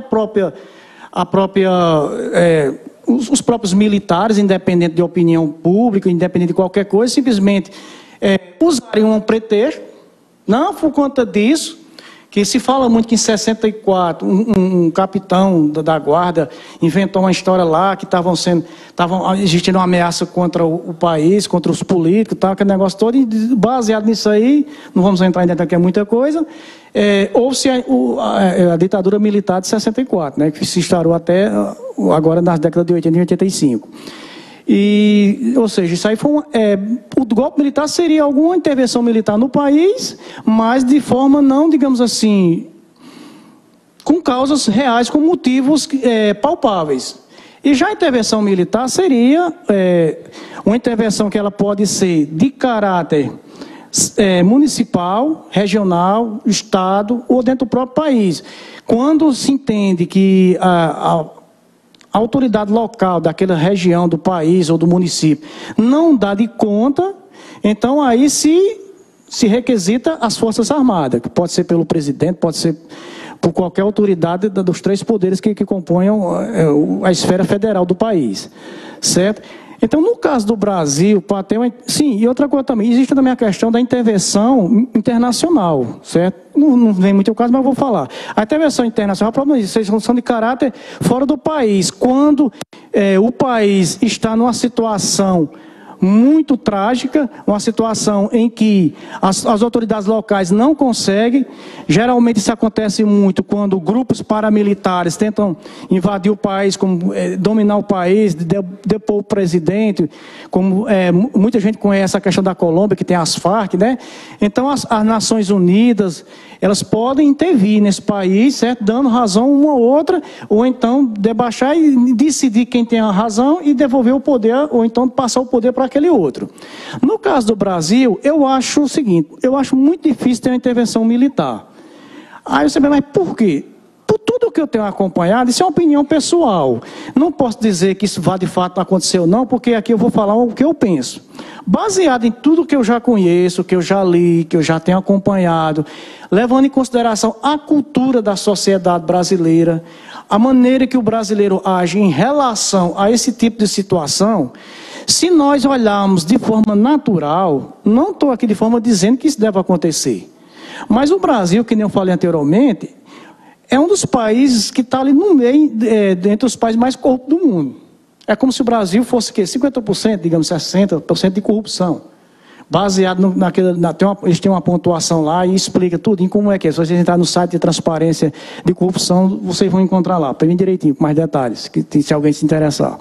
os próprios militares, independente de opinião pública, independente de qualquer coisa, simplesmente usarem um pretexto, Não por conta disso, que se fala muito que em 64 um capitão da guarda inventou uma história lá que estavam existindo uma ameaça contra o país, contra os políticos, tal, aquele negócio todo, e baseado nisso aí, não vamos entrar ainda que é muita coisa, houve-se a ditadura militar de 64, né, que se instaurou até agora nas décadas de 80 e 85. Ou seja, isso aí foi o golpe militar seria alguma intervenção militar no país, mas de forma não, digamos assim, com causas reais, com motivos palpáveis. E já a intervenção militar seria uma intervenção que ela pode ser de caráter municipal, regional, estado ou dentro do próprio país. Quando se entende que a autoridade local daquela região do país ou do município não dá de conta, então aí se requisita as Forças Armadas, que pode ser pelo presidente, pode ser por qualquer autoridade dos três poderes que compõem a esfera federal do país, certo? Então, no caso do Brasil, para ter sim, e outra coisa também, existe também a questão da intervenção internacional, certo? Não vem muito o caso, mas eu vou falar. A intervenção internacional, vocês são de caráter fora do país. Quando o país está numa situação muito trágica, uma situação em que as autoridades locais não conseguem. Geralmente isso acontece muito quando grupos paramilitares tentam invadir o país, dominar o país, depor o presidente, como muita gente conhece a questão da Colômbia, que tem as Farc, né? Então as Nações Unidas, elas podem intervir nesse país, certo? Dando razão uma ou outra, ou então debaixar e decidir quem tem a razão e devolver o poder, ou então passar o poder para aquele outro. No caso do Brasil, eu acho o seguinte, eu acho muito difícil ter uma intervenção militar. Aí você vai, mas por quê? Por tudo que eu tenho acompanhado, isso é uma opinião pessoal. Não posso dizer que isso vá de fato acontecer ou não, porque aqui eu vou falar o que eu penso. Baseado em tudo que eu já conheço, que eu já li, que eu já tenho acompanhado, levando em consideração a cultura da sociedade brasileira, a maneira que o brasileiro age em relação a esse tipo de situação, se nós olharmos de forma natural, não estou aqui de forma dizendo que isso deve acontecer, mas o Brasil, que nem eu falei anteriormente, é um dos países que está ali no meio, entre os países mais corruptos do mundo. É como se o Brasil fosse 50%, digamos 60% de corrupção. Baseado eles têm uma pontuação lá e explica tudo em como é que é. Se vocês entrarem no site de transparência de corrupção, vocês vão encontrar lá, bem direitinho, com mais detalhes, se alguém se interessar.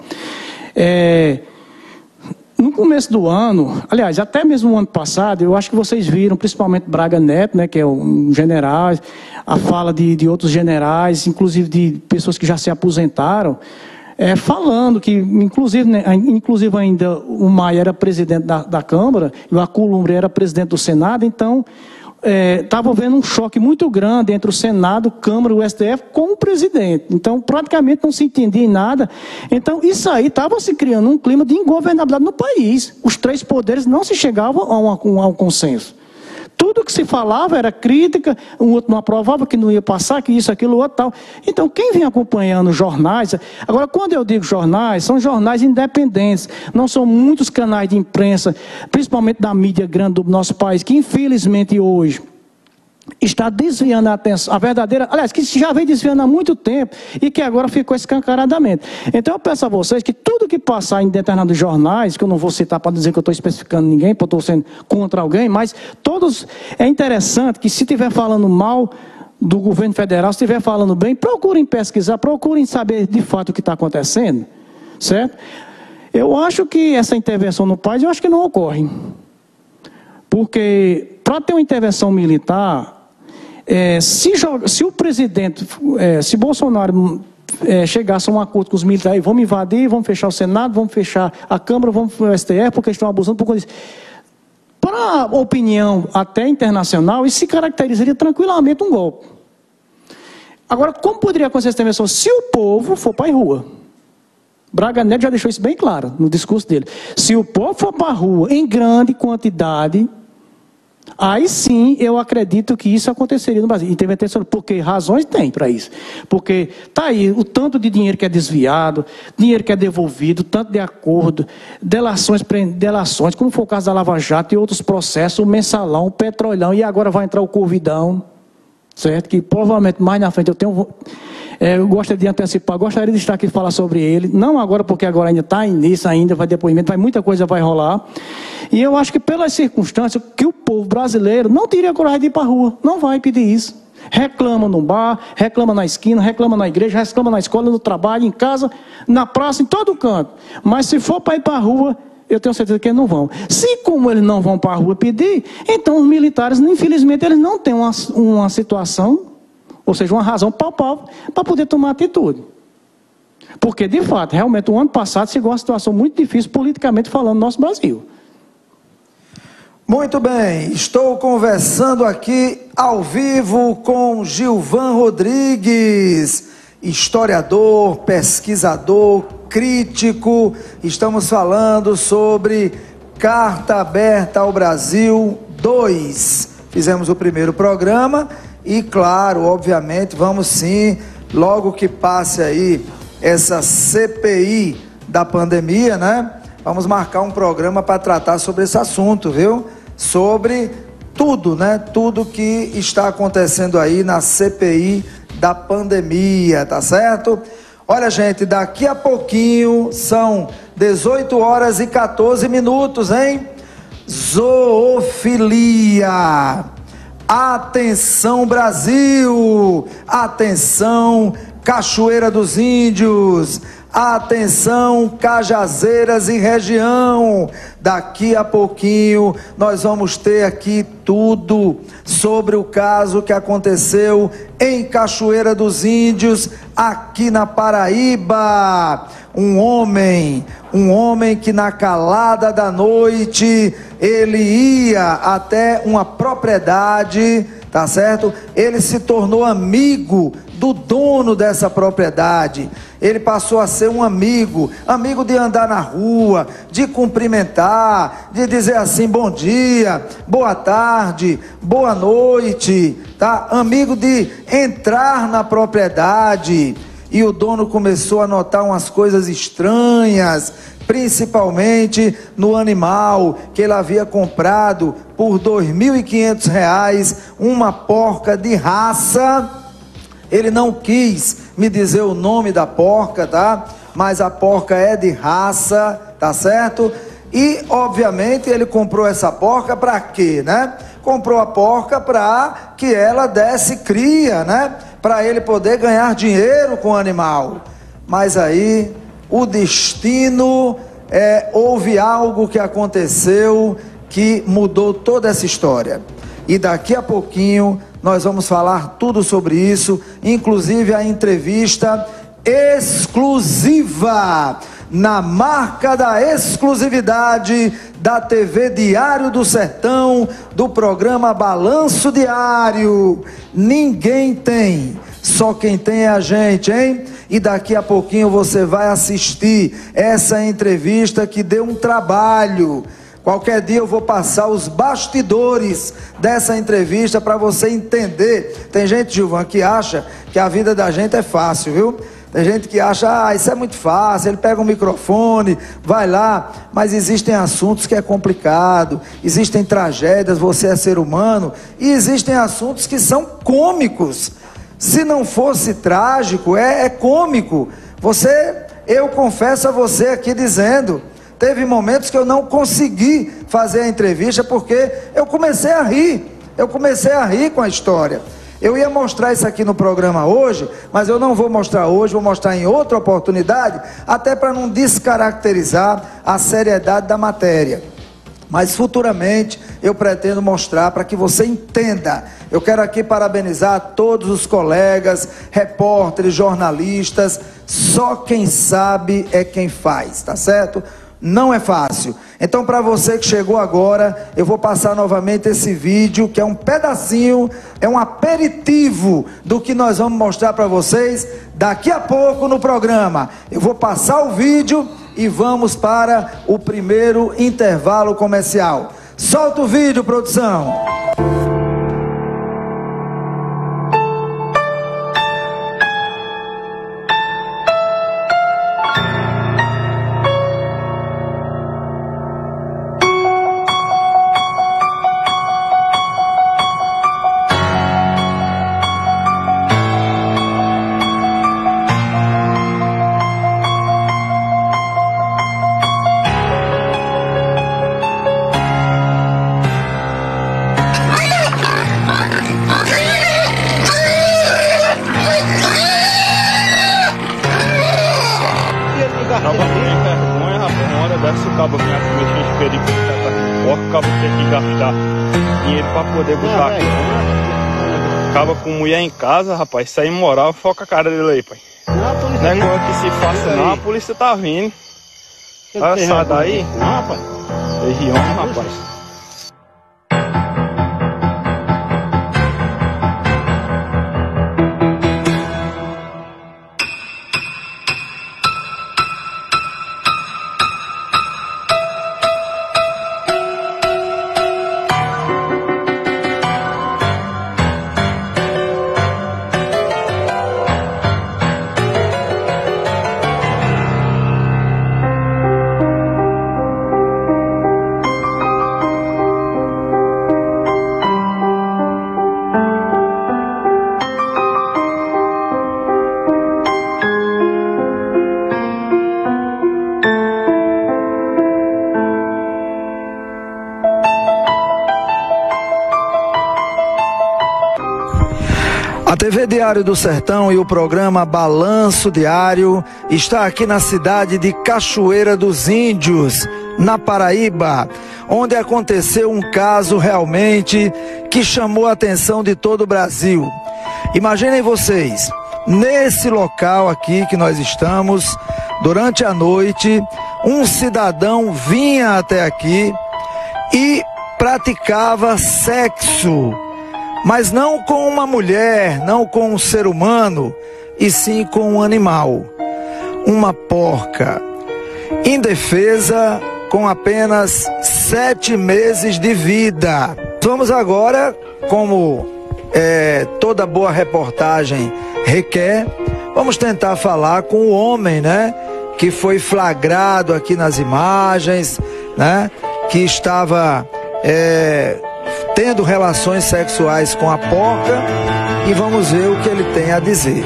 No começo do ano, aliás, até mesmo no ano passado, eu acho que vocês viram, principalmente Braga Neto, né, que é um general, a fala de outros generais, inclusive de pessoas que já se aposentaram, falando que, inclusive ainda o Maia era presidente da Câmara, e o Alcolumbre era presidente do Senado, então estava havendo um choque muito grande entre o Senado, Câmara e o STF com o presidente. Então, praticamente não se entendia em nada. Então, isso aí estava se criando um clima de ingovernabilidade no país. Os três poderes não se chegavam a um consenso. Tudo que se falava era crítica, o outro não aprovava, que não ia passar, que isso, aquilo, outro, tal. Então, quem vem acompanhando jornais... Agora, quando eu digo jornais, são jornais independentes. Não são muitos canais de imprensa, principalmente da mídia grande do nosso país, que infelizmente hoje está desviando a atenção, a verdadeira... Aliás, que já vem desviando há muito tempo e que agora ficou escancaradamente. Então, eu peço a vocês que tudo que passar em determinados jornais, que eu não vou citar para dizer que eu estou especificando ninguém, porque eu estou sendo contra alguém, mas todos... É interessante que se estiver falando mal do governo federal, se estiver falando bem, procurem pesquisar, procurem saber de fato o que está acontecendo, certo? Eu acho que essa intervenção no país, eu acho que não ocorre. Porque, para ter uma intervenção militar... se o presidente, se Bolsonaro chegasse a um acordo com os militares, vamos invadir, vamos fechar o Senado, vamos fechar a Câmara, vamos fechar o STF, porque estão abusando por conta disso. Para a opinião até internacional, isso se caracterizaria tranquilamente um golpe. Agora, como poderia acontecer essa intervenção? Se o povo for para a rua. Braga Neto já deixou isso bem claro no discurso dele. Se o povo for para a rua em grande quantidade... Aí sim, eu acredito que isso aconteceria no Brasil. E teve atenção, porque razões tem para isso. Porque está aí o tanto de dinheiro que é desviado, dinheiro que é devolvido, tanto de acordo, delações, como foi o caso da Lava Jato e outros processos, o mensalão, o petrolão, e agora vai entrar o Covidão, certo? Que provavelmente mais na frente eu gostaria de antecipar, gostaria de estar aqui e falar sobre ele, não agora, porque agora ainda está início, ainda vai depoimento, muita coisa vai rolar. E eu acho que pelas circunstâncias, que o povo brasileiro não teria coragem de ir para a rua, não vai pedir isso. Reclama no bar, reclama na esquina, reclama na igreja, reclama na escola, no trabalho, em casa, na praça, em todo canto. Mas se for para ir para a rua, eu tenho certeza que eles não vão. Se como eles não vão para a rua pedir, então os militares, infelizmente, eles não têm uma situação, ou seja, uma razão palpável para poder tomar atitude. Porque, de fato, realmente, o ano passado chegou a uma situação muito difícil, politicamente falando, no nosso Brasil. Muito bem, estou conversando aqui ao vivo com Gilvan Rodrigues, historiador, pesquisador, crítico. Estamos falando sobre Carta Aberta ao Brasil 2. Fizemos o primeiro programa e, claro, obviamente, vamos sim, logo que passe aí essa CPI da pandemia, né? Vamos marcar um programa para tratar sobre esse assunto, viu? Sobre tudo, né? Tudo que está acontecendo aí na CPI da pandemia, tá certo? Olha, gente, daqui a pouquinho são 18 horas e 14 minutos, hein? Zoofilia. Atenção, Brasil! Atenção, Cachoeira dos Índios! Atenção, Cajazeiras e região! Daqui a pouquinho nós vamos ter aqui tudo sobre o caso que aconteceu em Cachoeira dos Índios, aqui na Paraíba. Um homem que na calada da noite, ele ia até uma propriedade, tá certo? Ele se tornou amigo do dono dessa propriedade. Ele passou a ser um amigo de andar na rua, de cumprimentar, de dizer assim, bom dia, boa tarde, boa noite, tá? Amigo de entrar na propriedade. E o dono começou a notar umas coisas estranhas, principalmente no animal que ele havia comprado por R$ 2.500, uma porca de raça. Ele não quis me dizer o nome da porca, tá? Mas a porca é de raça, tá certo? E, obviamente, ele comprou essa porca para quê, né? Comprou a porca para que ela desse cria, né? Para ele poder ganhar dinheiro com o animal. Mas aí, o destino, houve algo que aconteceu que mudou toda essa história. E daqui a pouquinho nós vamos falar tudo sobre isso, inclusive a entrevista exclusiva, na marca da exclusividade da TV Diário do Sertão, do programa Balanço Diário. Ninguém tem, só quem tem é a gente, hein? E daqui a pouquinho você vai assistir essa entrevista que deu um trabalho. Qualquer dia eu vou passar os bastidores dessa entrevista para você entender. Tem gente, Gilvan, que acha que a vida da gente é fácil, viu? Tem gente que acha, isso é muito fácil, ele pega um microfone, vai lá, mas existem assuntos que é complicado, existem tragédias, você é ser humano, e existem assuntos que são cômicos. Se não fosse trágico, é cômico. Eu confesso a você aqui dizendo, teve momentos que eu não consegui fazer a entrevista porque eu comecei a rir com a história. Eu ia mostrar isso aqui no programa hoje, mas eu não vou mostrar hoje, vou mostrar em outra oportunidade, até para não descaracterizar a seriedade da matéria. Mas futuramente eu pretendo mostrar para que você entenda. Eu quero aqui parabenizar todos os colegas, repórteres, jornalistas. Só quem sabe é quem faz, tá certo? Não é fácil. Então, para você que chegou agora, eu vou passar novamente esse vídeo, que é um pedacinho, é um aperitivo do que nós vamos mostrar para vocês daqui a pouco no programa. Eu vou passar o vídeo e vamos para o primeiro intervalo comercial. Solta o vídeo, produção. acaba vir aqui mexer em perigo, o cabo tem que gastar dinheiro pra poder botar aqui. Acaba com mulher em casa, rapaz, isso aí moral, foca a cara dele aí, pai. Não é coisa que se faça não, a polícia tá vindo. Olha só daí. Não, rapaz. Região, rapaz. A TV Diário do Sertão e o programa Balanço Diário está aqui na cidade de Cachoeira dos Índios, na Paraíba, onde aconteceu um caso realmente que chamou a atenção de todo o Brasil. Imaginem vocês, nesse local aqui que nós estamos, durante a noite, um cidadão vinha até aqui e praticava sexo, mas não com uma mulher, não com um ser humano, e sim com um animal, uma porca, indefesa, com apenas 7 meses de vida. Vamos agora, como toda boa reportagem requer, vamos tentar falar com o homem, né, que foi flagrado aqui nas imagens, né, que estava tendo relações sexuais com a porca, e vamos ver o que ele tem a dizer.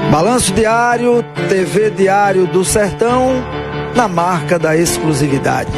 Balanço Diário, TV Diário do Sertão, na marca da exclusividade.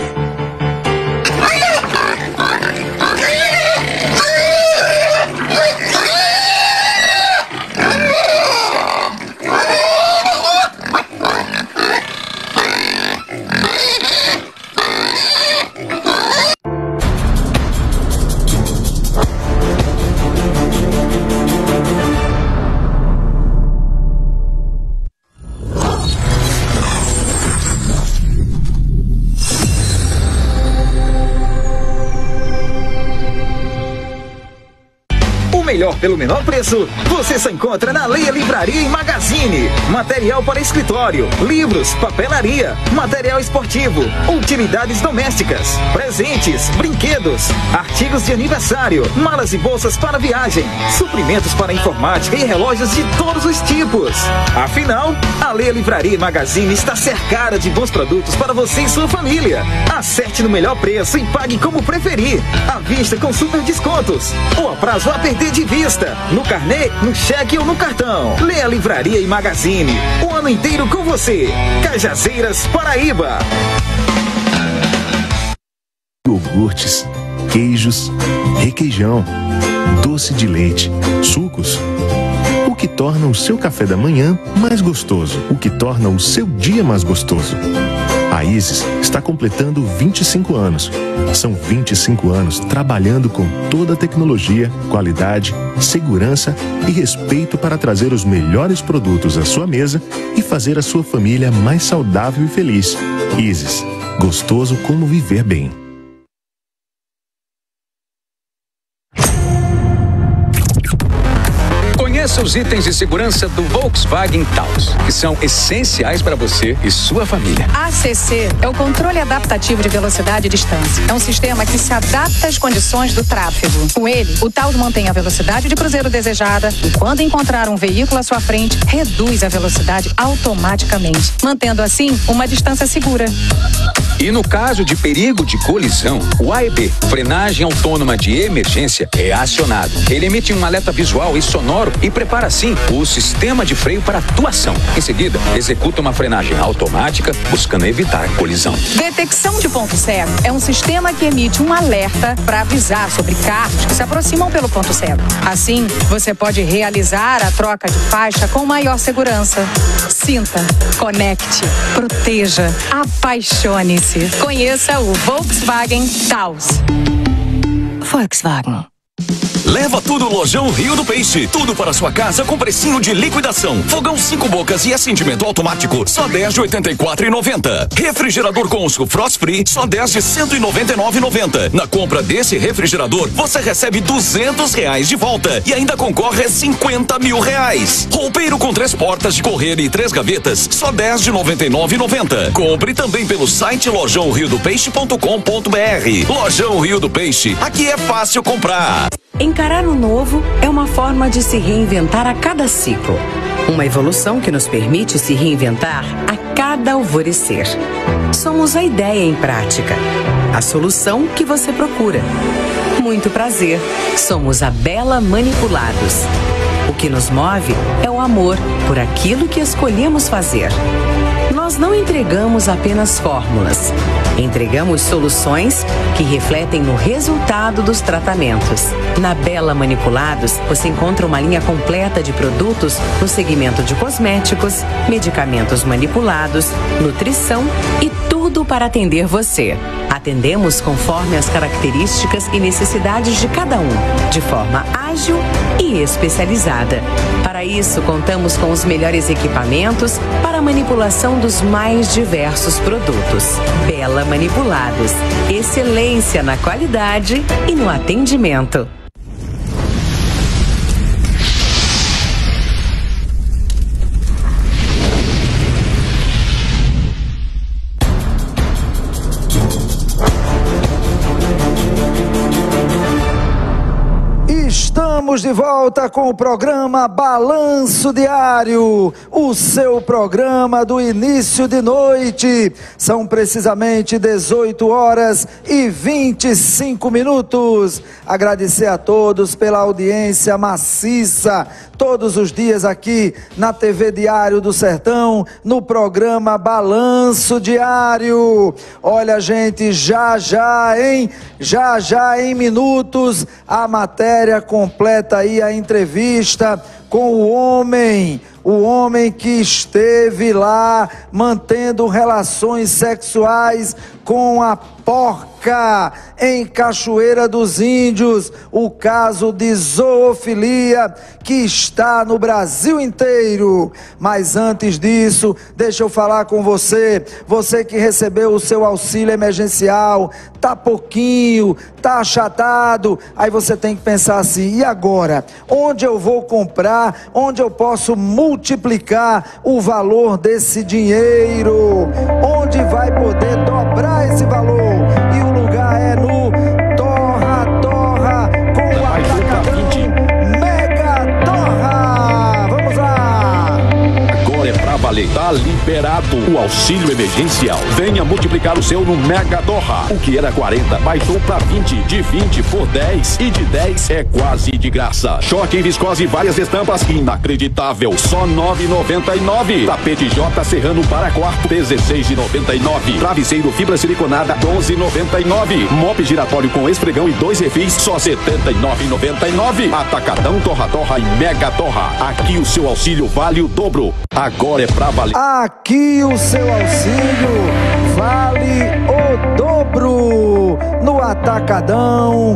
Melhor pelo menor preço, você só encontra na Leia Livraria e Magazine. Material para escritório, livros, papelaria, material esportivo, utilidades domésticas, presentes, brinquedos, artigos de aniversário, malas e bolsas para viagem, suprimentos para informática e relógios de todos os tipos. Afinal, a Leia Livraria e Magazine está cercada de bons produtos para você e sua família. Acerte no melhor preço e pague como preferir, à vista com super descontos, ou a prazo a perder de vista, no carnê, no cheque ou no cartão. Leia Livraria e Magazine, o ano inteiro com você. Cajazeiras, Paraíba. Iogurtes, queijos, requeijão, doce de leite, sucos. O que torna o seu café da manhã mais gostoso, o que torna o seu dia mais gostoso. A Isis está completando 25 anos. São 25 anos trabalhando com toda a tecnologia, qualidade, segurança e respeito para trazer os melhores produtos à sua mesa e fazer a sua família mais saudável e feliz. Isis, gostoso como viver bem. Conheça os itens de segurança do Volkswagen Taos, que são essenciais para você e sua família. ACC é o controle adaptativo de velocidade e distância. É um sistema que se adapta às condições do tráfego. Com ele, o Taos mantém a velocidade de cruzeiro desejada e, quando encontrar um veículo à sua frente, reduz a velocidade automaticamente, mantendo assim uma distância segura. E no caso de perigo de colisão, o AEB, frenagem autônoma de emergência, é acionado. Ele emite um alerta visual e sonoro e prepara assim o sistema de freio para atuação. Em seguida, executa uma frenagem automática, buscando evitar a colisão. Detecção de ponto cego é um sistema que emite um alerta para avisar sobre carros que se aproximam pelo ponto cego. Assim, você pode realizar a troca de faixa com maior segurança. Sinta, conecte, proteja, apaixone-se. Conheça o Volkswagen Taos. Volkswagen. Leva tudo Lojão Rio do Peixe. Tudo para sua casa com precinho de liquidação. Fogão 5 bocas e acendimento automático, só 10 de R$ 84,90. Refrigerador Consul Frost Free, só 10 de R$ 199,90. Na compra desse refrigerador, você recebe R$200 de volta e ainda concorre a R$50 mil. Roupeiro com 3 portas de correr e 3 gavetas, só 10 de R$ 99,90. Compre também pelo site lojãoriodopeixe.com.br. Lojão Rio do Peixe, aqui é fácil comprar. Encarar o novo é uma forma de se reinventar a cada ciclo. Uma evolução que nos permite se reinventar a cada alvorecer. Somos a ideia em prática, a solução que você procura. Muito prazer, somos a Bela Manipulados. O que nos move é o amor por aquilo que escolhemos fazer. Nós não entregamos apenas fórmulas. Entregamos soluções que refletem no resultado dos tratamentos. Na Bela Manipulados, você encontra uma linha completa de produtos no segmento de cosméticos, medicamentos manipulados, nutrição e tudo para atender você. Atendemos conforme as características e necessidades de cada um, de forma ágil e especializada. Para isso, contamos com os melhores equipamentos para a manipulação dos mais diversos produtos. Bela Manipulados. Excelência na qualidade e no atendimento. Estamos de volta com o programa Balanço Diário, o seu programa do início de noite. São precisamente 18 horas e 25 minutos. Agradecer a todos pela audiência maciça, todos os dias aqui na TV Diário do Sertão, no programa Balanço Diário. Olha, gente, já em minutos, a matéria completa aí, a entrevista com o homem que esteve lá mantendo relações sexuais com a porca em Cachoeira dos Índios, o caso de zoofilia que está no Brasil inteiro. Mas antes disso, deixa eu falar com você que recebeu o seu auxílio emergencial, tá pouquinho, tá achatado, aí você tem que pensar assim, e agora? Onde eu vou comprar? Onde eu posso multiplicar o valor desse dinheiro? Onde vai poder dobrar esse valor? E o lugar é no Torra com o Atacadão Mega Torra. Vamos lá! Agora é pra valer, tá liberado o auxílio emergencial. Venha multiplicar o seu no Mega Torra. O que era 40 baixou pra 20, de 20 por 10 e de 10 é quase de graça. Short em viscose, várias estampas, inacreditável, só R$ 9,99. Tapete J Serrano para quarto, R$ 16,99. Travesseiro fibra siliconada, R$ 12,99. Mop giratório com esfregão e 2 refis, só R$ 79,99. Atacadão Torra e Mega Torra. Aqui o seu auxílio vale o dobro. Agora é pra valer. Aqui o seu auxílio vale o dobro no Atacadão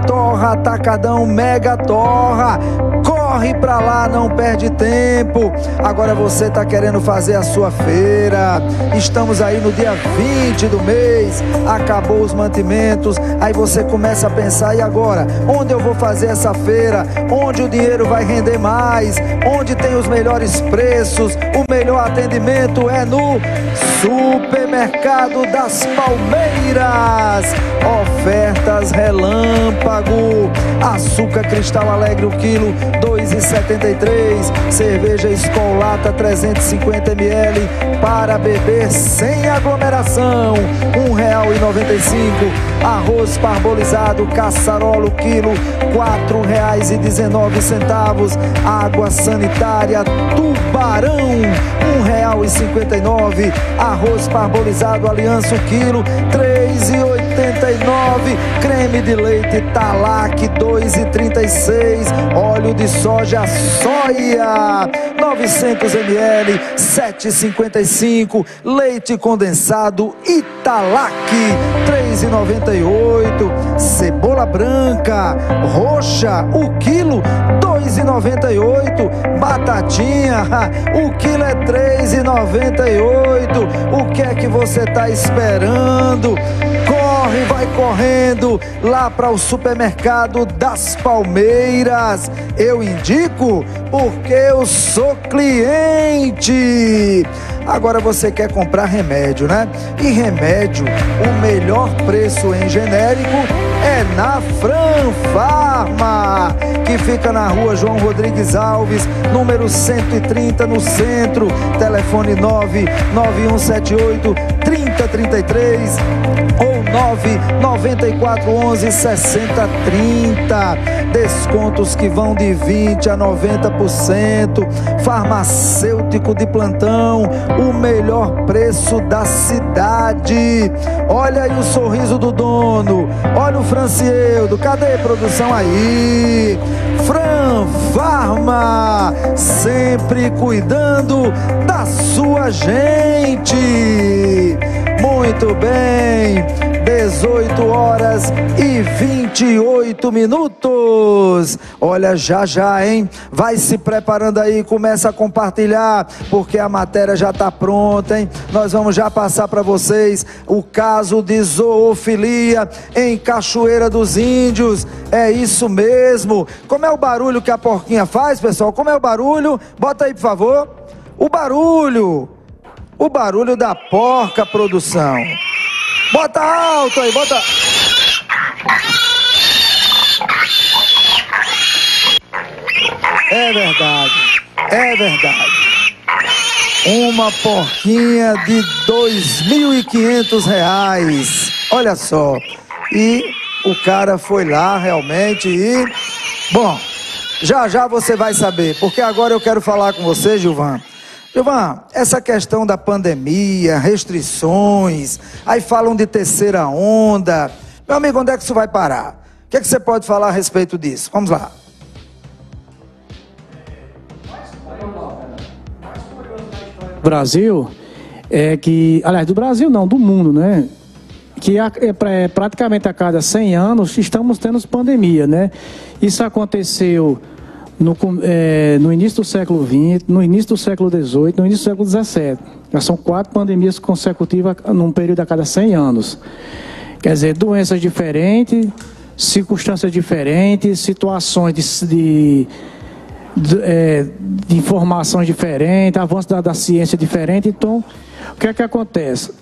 Torra, Atacadão Mega Torra. Corre pra lá, não perde tempo. Agora você tá querendo fazer a sua feira. Estamos aí no dia 20 do mês, acabou os mantimentos. Aí você começa a pensar, e agora? Onde eu vou fazer essa feira? Onde o dinheiro vai render mais? Onde tem os melhores preços? O melhor atendimento é no Supermercado das Palmeiras. Ofertas relâmpago. Açúcar Cristal Alegre o quilo, R$ 2,73. Cerveja Skol Lata 350 ml para beber sem aglomeração, R$1,95. Arroz parbolizado Caçarolo quilo, R$4,19. Água sanitária Tubarão, R$1,59. Arroz parbolizado Aliança quilo, R$3,89. Creme de leite Talac, R$2,36. Óleo de soja Soia, 900 ml, R$7,55. Leite condensado Italac, R$3,98. Cebola branca roxa, o quilo, R$2,98. Batatinha, o quilo é R$3,98. O que é que você está esperando? Corre, vai correndo lá para o supermercado das Palmeiras. Eu indico porque eu sou cliente. Agora você quer comprar remédio, né? E remédio, o melhor preço em genérico é na Franfarma, que fica na rua João Rodrigues Alves, número 130, no centro. Telefone 99178-3033 ou 99411-6030. Descontos que vão de 20% a 90%. Farmacêutico de plantão, o melhor preço da cidade. Olha aí o sorriso do dono. Olha o Francieldo. Cadê a produção aí? Franfarma, sempre cuidando da sua gente. Muito bem, 18 horas e 28 minutos. Olha, já, hein? Vai se preparando aí, começa a compartilhar, porque a matéria já está pronta, hein? Nós vamos já passar para vocês o caso de zoofilia em Cachoeira dos Índios. É isso mesmo. Como é o barulho que a porquinha faz, pessoal? Como é o barulho? Bota aí, por favor. O barulho da porca, produção. Bota alto aí, bota. É verdade, é verdade. Uma porquinha de R$2.500. Olha só. E o cara foi lá realmente e... Bom, já você vai saber, porque agora eu quero falar com você, Gilvan. Gilvan, essa questão da pandemia, restrições, aí falam de terceira onda. Meu amigo, onde é que isso vai parar? O que é que você pode falar a respeito disso? Vamos lá. Brasil é que, aliás, do Brasil não, do mundo, né? Que praticamente a cada 100 anos estamos tendo pandemia, né? Isso aconteceu no início do século XX, no início do século XVIII, no início do século XVII. Já são 4 pandemias consecutivas num período a cada 100 anos. Quer dizer, doenças diferentes, circunstâncias diferentes, situações de informações diferentes, avanço da ciência diferente. Então, o que é que acontece?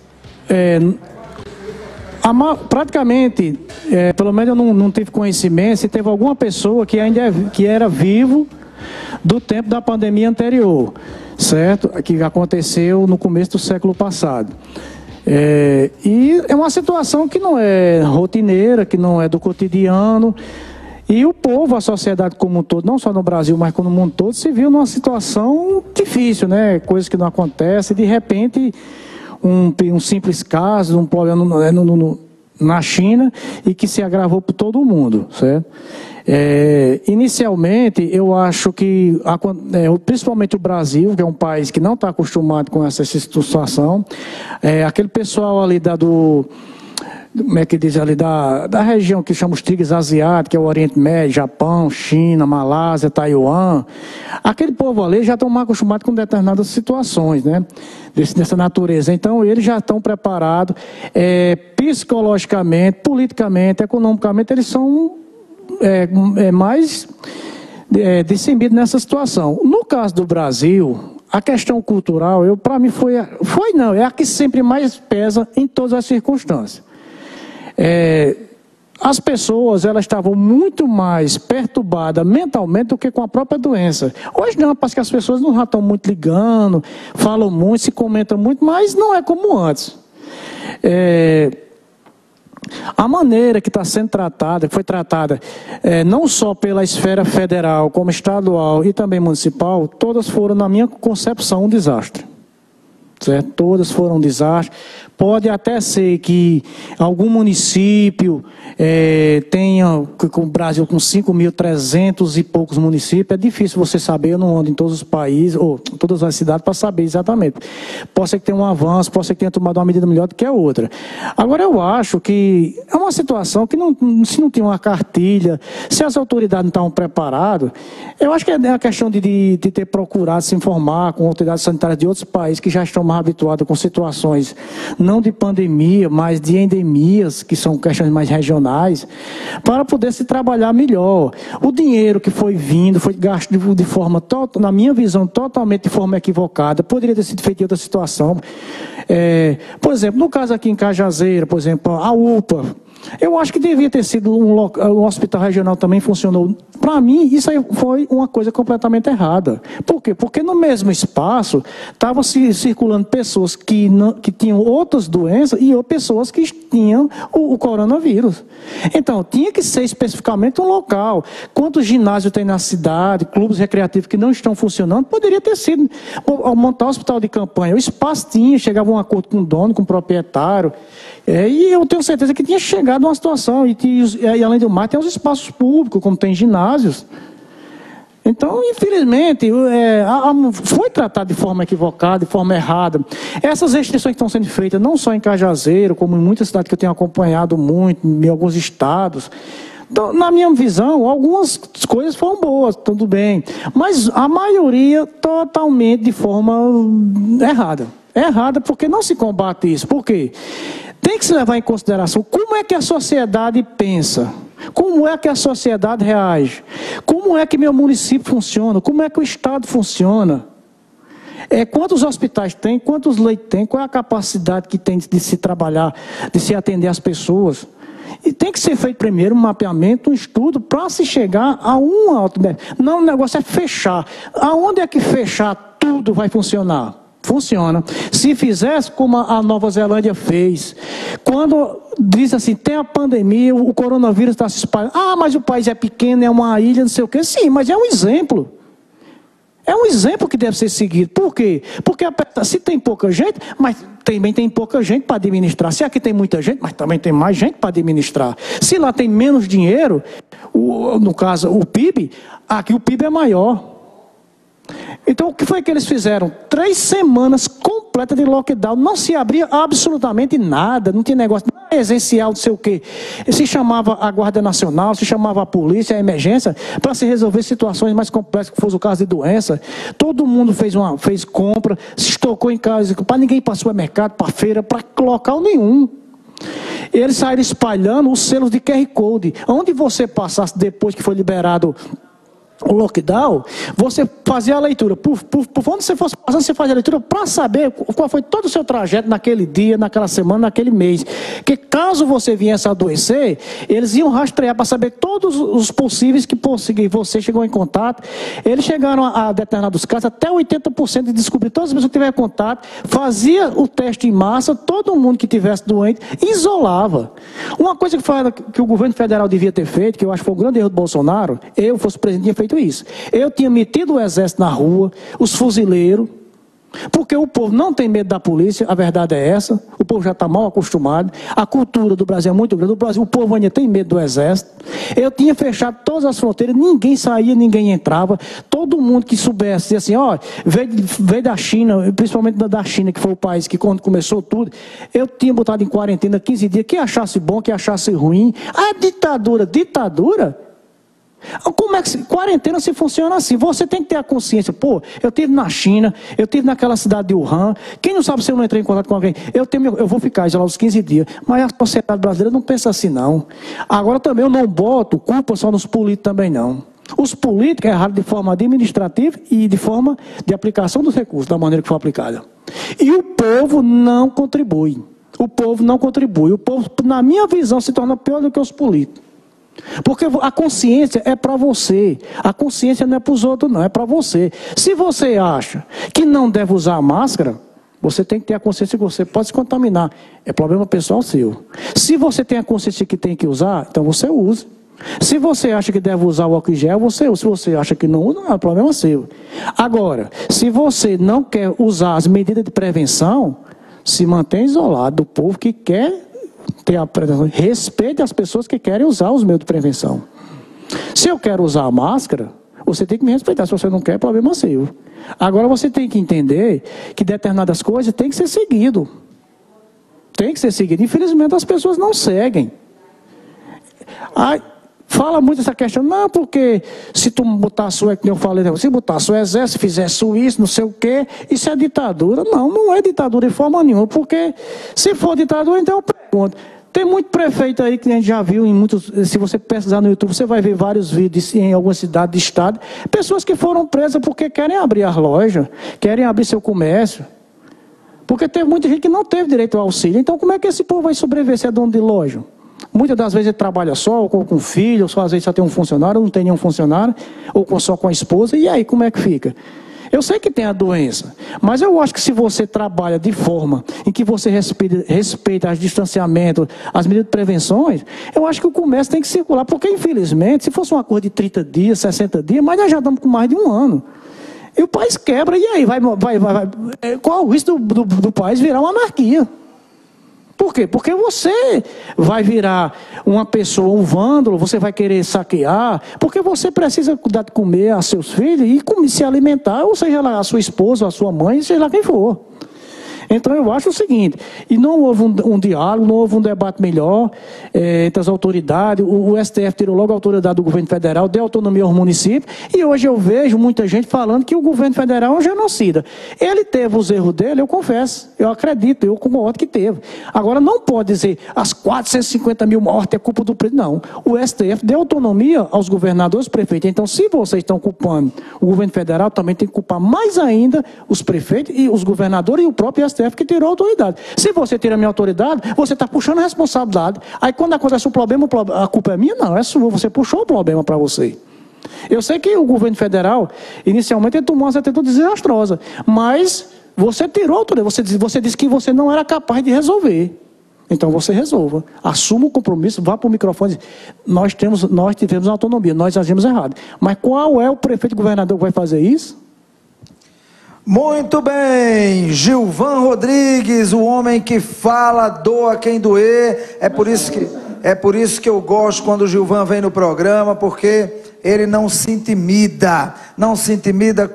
Praticamente, pelo menos eu não tive conhecimento se teve alguma pessoa que que era vivo do tempo da pandemia anterior, certo? Que aconteceu no começo do século passado. E é uma situação que não é rotineira, que não é do cotidiano. E o povo, a sociedade como um todo, não só no Brasil, mas como no mundo todo, se viu numa situação difícil, né? Coisas que não acontecem, de repente, um simples caso, um problema na China, e que se agravou por todo o mundo, certo? Inicialmente, eu acho que, principalmente o Brasil, que é um país que não está acostumado com essa situação, aquele pessoal ali como é que diz ali, da região que chama os tigres asiáticos, que é o Oriente Médio, Japão, China, Malásia, Taiwan, aquele povo ali já estão mais acostumados com determinadas situações, né? Dessa natureza. Então, eles já estão preparados psicologicamente, politicamente, economicamente, eles são mais discernidos nessa situação. No caso do Brasil, a questão cultural, para mim é a que sempre mais pesa em todas as circunstâncias. as pessoas elas estavam muito mais perturbadas mentalmente do que com a própria doença. Hoje não, parece que as pessoas não já estão muito ligando, falam muito, se comentam muito, mas não é como antes. A maneira que está sendo tratada, foi tratada não só pela esfera federal, como estadual e também municipal, todas foram, na minha concepção, um desastre. Certo? Todas foram um desastre. Pode até ser que algum município tenha, com o Brasil com 5.300 e poucos municípios, é difícil você saber, eu não ando em todos os países, ou todas as cidades para saber exatamente. Pode ser que tenha um avanço, pode ser que tenha tomado uma medida melhor do que a outra. Agora eu acho que é uma situação que se não tem uma cartilha, se as autoridades não estão preparadas, eu acho que é a questão de ter procurado se informar com autoridades sanitárias de outros países que já estão mais habituados com situações não de pandemia, mas de endemias, que são questões mais regionais, para poder se trabalhar melhor. O dinheiro que foi vindo, foi gasto de forma, na minha visão, totalmente de forma equivocada, poderia ter sido feito em outra situação. Por exemplo, no caso aqui em Cajazeira, por exemplo, a UPA, eu acho que devia ter sido um hospital regional também funcionou. Para mim, isso aí foi uma coisa completamente errada. Por quê? Porque no mesmo espaço estavam circulando pessoas que tinham outras doenças e pessoas que tinham o coronavírus. Então, tinha que ser especificamente um local. Quantos ginásios tem na cidade, clubes recreativos que não estão funcionando, poderia ter sido montar um hospital de campanha. O espaço tinha, chegava a um acordo com o dono, com o proprietário. E eu tenho certeza que tinha chegado a uma situação, e além do mais, tem os espaços públicos, como tem ginásios. Então, infelizmente, foi tratado de forma equivocada, de forma errada. Essas restrições que estão sendo feitas, não só em Cajazeiro, como em muitas cidades que eu tenho acompanhado muito, em alguns estados. Então, na minha visão, algumas coisas foram boas, tudo bem. Mas a maioria totalmente de forma errada. Errada porque não se combate isso. Por quê? Tem que se levar em consideração como é que a sociedade pensa, como é que a sociedade reage, como é que meu município funciona, como é que o Estado funciona. Quantos hospitais tem, quantos leitos tem, qual é a capacidade que tem de se trabalhar, de se atender às pessoas. E tem que ser feito primeiro um mapeamento, um estudo, para se chegar a um alto. Não, o negócio é fechar. Aonde é que fechar tudo vai funcionar? Funciona. Se fizesse como a Nova Zelândia fez, quando diz assim, tem a pandemia, o coronavírus está se espalhando, mas o país é pequeno, é uma ilha, não sei o quê. Sim, mas é um exemplo. É um exemplo que deve ser seguido. Por quê? Porque se tem pouca gente, mas também tem pouca gente para administrar. Se aqui tem muita gente, mas também tem mais gente para administrar. Se lá tem menos dinheiro, no caso o PIB, aqui o PIB é maior. Então, o que foi que eles fizeram? 3 semanas completas de lockdown, não se abria absolutamente nada, não tinha negócio essencial, não sei o quê. Se chamava a Guarda Nacional, se chamava a polícia, a emergência, para se resolver situações mais complexas, que fosse o caso de doença. Todo mundo fez compra, se estocou em casa, para ninguém ir para o supermercado, para a feira, para local nenhum. Eles saíram espalhando os selos de QR Code. Onde você passasse depois que foi liberado o lockdown, você fazia a leitura. Por onde você fosse passando, você fazia a leitura para saber qual foi todo o seu trajeto naquele dia, naquela semana, naquele mês. Que caso você viesse a adoecer, eles iam rastrear para saber todos os possíveis que você chegou em contato. Eles chegaram a determinados casos, até 80% de descobrir todas as pessoas que tiveram contato, fazia o teste em massa, todo mundo que tivesse doente, isolava. Uma coisa que o governo federal devia ter feito, que eu acho que foi um grande erro do Bolsonaro, eu fosse presidente, tinha feito isso. Eu tinha metido o exército na rua, os fuzileiros, porque o povo não tem medo da polícia, a verdade é essa, o povo já está mal acostumado, a cultura do Brasil é muito grande, o povo ainda tem medo do exército. Eu tinha fechado todas as fronteiras, ninguém saía, ninguém entrava, todo mundo que soubesse, assim, veio da China, principalmente da China, que foi o país que quando começou tudo, eu tinha botado em quarentena 15 dias, quem achasse bom, quem achasse ruim. A ditadura? Como é que quarentena se funciona assim? Você tem que ter a consciência. Eu estive na China, eu estive naquela cidade de Wuhan. Quem não sabe se eu não entrei em contato com alguém? Eu vou ficar isolado os 15 dias. Mas a sociedade brasileira não pensa assim, não. Agora também eu não boto culpa só nos políticos também, não. Os políticos erraram de forma administrativa e de forma de aplicação dos recursos, da maneira que foi aplicada. E o povo não contribui. o povo não contribui. O povo, na minha visão, se torna pior do que os políticos. Porque a consciência é para você. A consciência não é para os outros, não. É para você. Se você acha que não deve usar a máscara, você tem que ter a consciência que você pode se contaminar. É problema pessoal seu. Se você tem a consciência que tem que usar, então você use. Se você acha que deve usar o álcool em gel, você usa. Se você acha que não usa, não é problema seu. Agora, se você não quer usar as medidas de prevenção, se mantém isolado do povo que quer ter a prevenção. Respeite as pessoas que querem usar os meios de prevenção. Se eu quero usar a máscara, você tem que me respeitar. Se você não quer, é problema seu. Agora você tem que entender que determinadas coisas têm que ser seguido. Tem que ser seguido. Infelizmente as pessoas não seguem. Fala muito essa questão, não, porque se tu botasse o, que eu falei, se botasse o exército, fizesse isso, não sei o quê, isso é ditadura. Não, não é ditadura de forma nenhuma, porque se for ditadura, então eu pergunto. Tem muito prefeito aí que a gente já viu em muitos, se você pesquisar no YouTube, você vai ver vários vídeos em alguma cidade de estado, pessoas que foram presas porque querem abrir as lojas, querem abrir seu comércio. Porque teve muita gente que não teve direito ao auxílio. Então como é que esse povo vai sobreviver se é dono de loja? Muitas das vezes ele trabalha só, ou com filho, ou só às vezes só tem um funcionário, ou não tem nenhum funcionário, ou só com a esposa, e aí como é que fica? Eu sei que tem a doença, mas eu acho que se você trabalha de forma em que você respeita os distanciamentos, as medidas de prevenções, eu acho que o comércio tem que circular, porque infelizmente, se fosse uma coisa de 30 dias, 60 dias, mas nós já estamos com mais de um ano. E o país quebra, e aí? Qual o risco do país virar uma anarquia? Por quê? Porque você vai virar uma pessoa, um vândalo, você vai querer saquear, porque você precisa cuidar de comer a seus filhos e se alimentar, ou seja lá a sua esposa, a sua mãe, seja lá quem for. Então eu acho o seguinte, e não houve um diálogo, não houve um debate melhor entre as autoridades, o STF tirou logo a autoridade do governo federal, deu autonomia aos municípios, e hoje eu vejo muita gente falando que o governo federal é um genocida. Ele teve os erros dele, eu confesso, eu acredito, eu concordo que teve. Agora não pode dizer, as 450 mil mortes é culpa do presidente, não. O STF deu autonomia aos governadores e prefeitos, então se vocês estão culpando o governo federal, também tem que culpar mais ainda os prefeitos e os governadores e o próprio STF que tirou a autoridade. Se você tira a minha autoridade, você está puxando a responsabilidade. Aí quando acontece um problema, a culpa é minha? Não, é sua. Você puxou o problema para você. Eu sei que o governo federal, inicialmente, ele tomou uma atitude desastrosa, mas você tirou a autoridade. Você disse que você não era capaz de resolver. Então você resolva. Assuma o compromisso, vá para o microfone e diz, nós tivemos autonomia, nós agimos errado. Mas qual é o prefeito e governador que vai fazer isso? Muito bem, Gilvan Rodrigues, o homem que fala, doa quem doer. É por isso que eu gosto quando o Gilvan vem no programa, porque ele não se intimida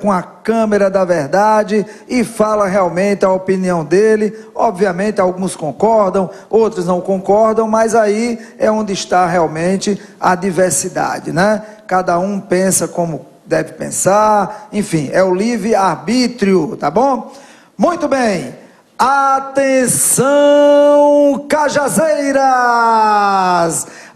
com a câmera da verdade e fala realmente a opinião dele. Obviamente alguns concordam, outros não concordam, mas aí é onde está realmente a diversidade, né? Cada um pensa como deve pensar, enfim, é o livre-arbítrio, tá bom? Muito bem, atenção Cajazeiras,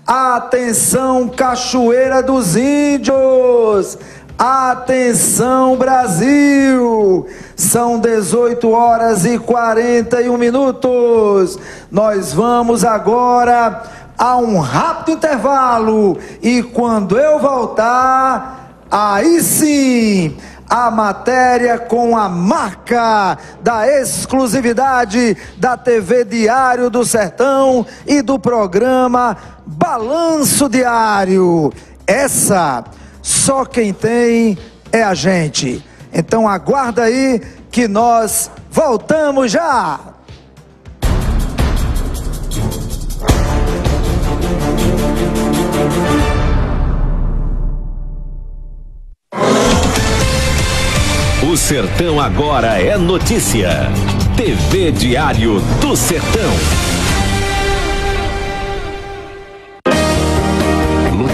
atenção Cachoeira dos Índios, atenção Brasil, são 18 horas e 41 minutos, nós vamos agora a um rápido intervalo e quando eu voltar... Aí sim, a matéria com a marca da exclusividade da TV Diário do Sertão e do programa Balanço Diário. Essa, só quem tem é a gente. Então aguarda aí que nós voltamos já. O Sertão agora é notícia. TV Diário do Sertão.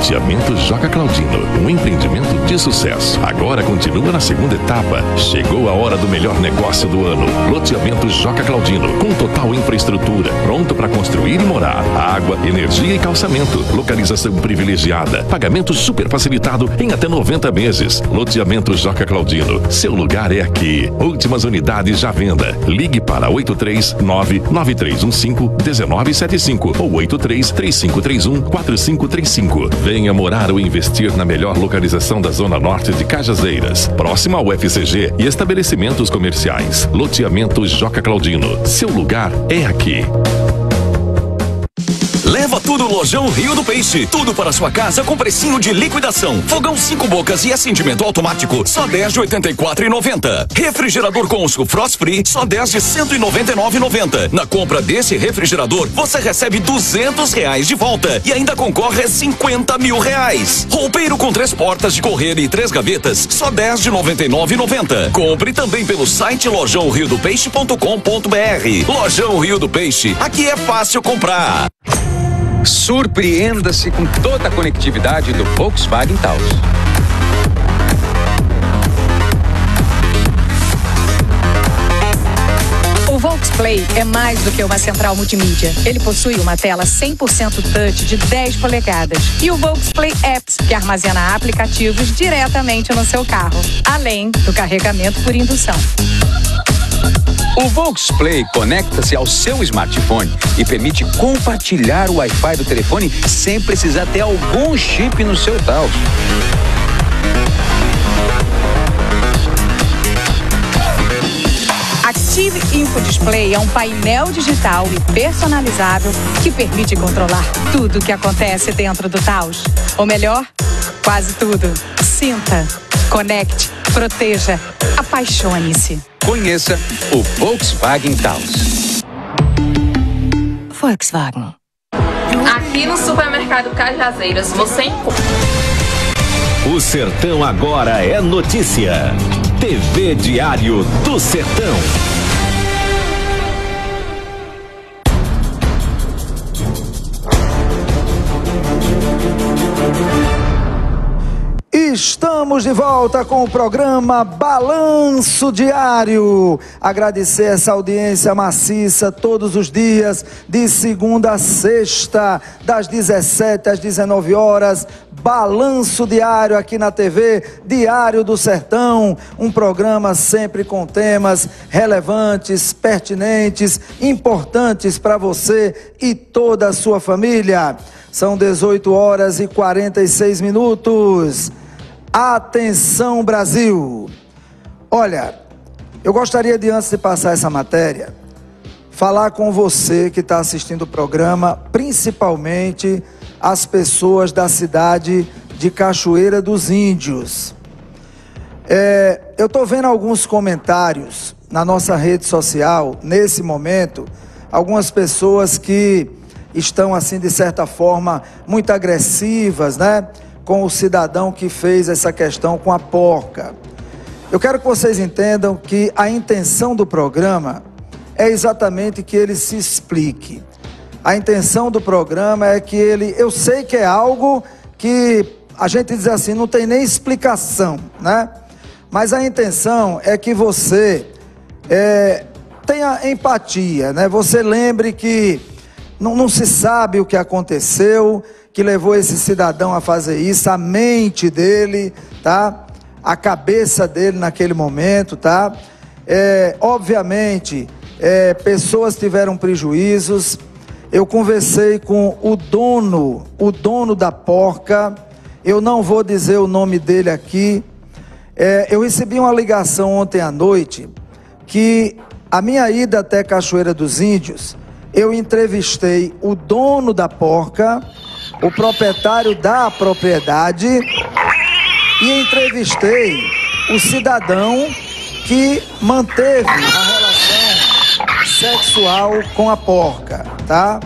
Loteamento Joca Claudino, um empreendimento de sucesso. Agora continua na segunda etapa. Chegou a hora do melhor negócio do ano. Loteamento Joca Claudino, com total infraestrutura, pronto para construir e morar. Água, energia e calçamento. Localização privilegiada. Pagamento super facilitado em até 90 meses. Loteamento Joca Claudino. Seu lugar é aqui. Últimas unidades já à venda. Ligue para 839-9315-1975 ou 83-3531-4535. Venha morar ou investir na melhor localização da Zona Norte de Cajazeiras, próxima ao UFCG e estabelecimentos comerciais. Loteamento Joca Claudino. Seu lugar é aqui. Leva tudo Lojão Rio do Peixe. Tudo para sua casa com precinho de liquidação. Fogão 5 bocas e acendimento automático, só 10 de R$ 84,90. Refrigerador Consul Frost Free, só 10 de R$ 199,90. Na compra desse refrigerador, você recebe R$200 de volta e ainda concorre a R$50 mil. Roupeiro com 3 portas de correr e 3 gavetas, só 10 de R$ 99,90. Compre também pelo site lojãoriodopeixe.com.br. Lojão Rio do Peixe, aqui é fácil comprar. Surpreenda-se com toda a conectividade do Volkswagen Taos. O VolksPlay é mais do que uma central multimídia. Ele possui uma tela 100% touch de 10 polegadas e o VolksPlay Apps, que armazena aplicativos diretamente no seu carro, além do carregamento por indução. O VolksPlay conecta-se ao seu smartphone e permite compartilhar o Wi-Fi do telefone sem precisar ter algum chip no seu Taos. Active Info Display é um painel digital e personalizável que permite controlar tudo o que acontece dentro do Taos. Ou melhor, quase tudo. Sinta, conecte, proteja, apaixone-se. Conheça o Volkswagen Taos. Volkswagen. Aqui no Supermercado Cajazeiras você encontra. O Sertão agora é notícia. TV Diário do Sertão. Estamos de volta com o programa Balanço Diário. Agradecer essa audiência maciça todos os dias, de segunda a sexta, das 17 às 19 horas. Balanço Diário aqui na TV Diário do Sertão, um programa sempre com temas relevantes, pertinentes, importantes para você e toda a sua família. São 18 horas e 46 minutos. Atenção, Brasil! Olha, eu gostaria de, antes de passar essa matéria, falar com você que está assistindo o programa, principalmente as pessoas da cidade de Cachoeira dos Índios. Eu estou vendo alguns comentários na nossa rede social, nesse momento, algumas pessoas que estão, assim, de certa forma, muito agressivas, né? Com o cidadão que fez essa questão com a porca. Eu quero que vocês entendam que a intenção do programa é exatamente que ele se explique. A intenção do programa é que ele... Eu sei que é algo que a gente diz assim, não tem nem explicação, né? Mas a intenção é que você tenha empatia, né? Você lembre que não se sabe o que aconteceu, que levou esse cidadão a fazer isso, a mente dele, tá? A cabeça dele naquele momento, tá? Obviamente, pessoas tiveram prejuízos. Eu conversei com o dono da porca, eu não vou dizer o nome dele aqui. Eu recebi uma ligação ontem à noite, que a minha ida até Cachoeira dos Índios, eu entrevistei o dono da porca, o proprietário da propriedade, e entrevistei o cidadão que manteve a relação sexual com a porca, tá?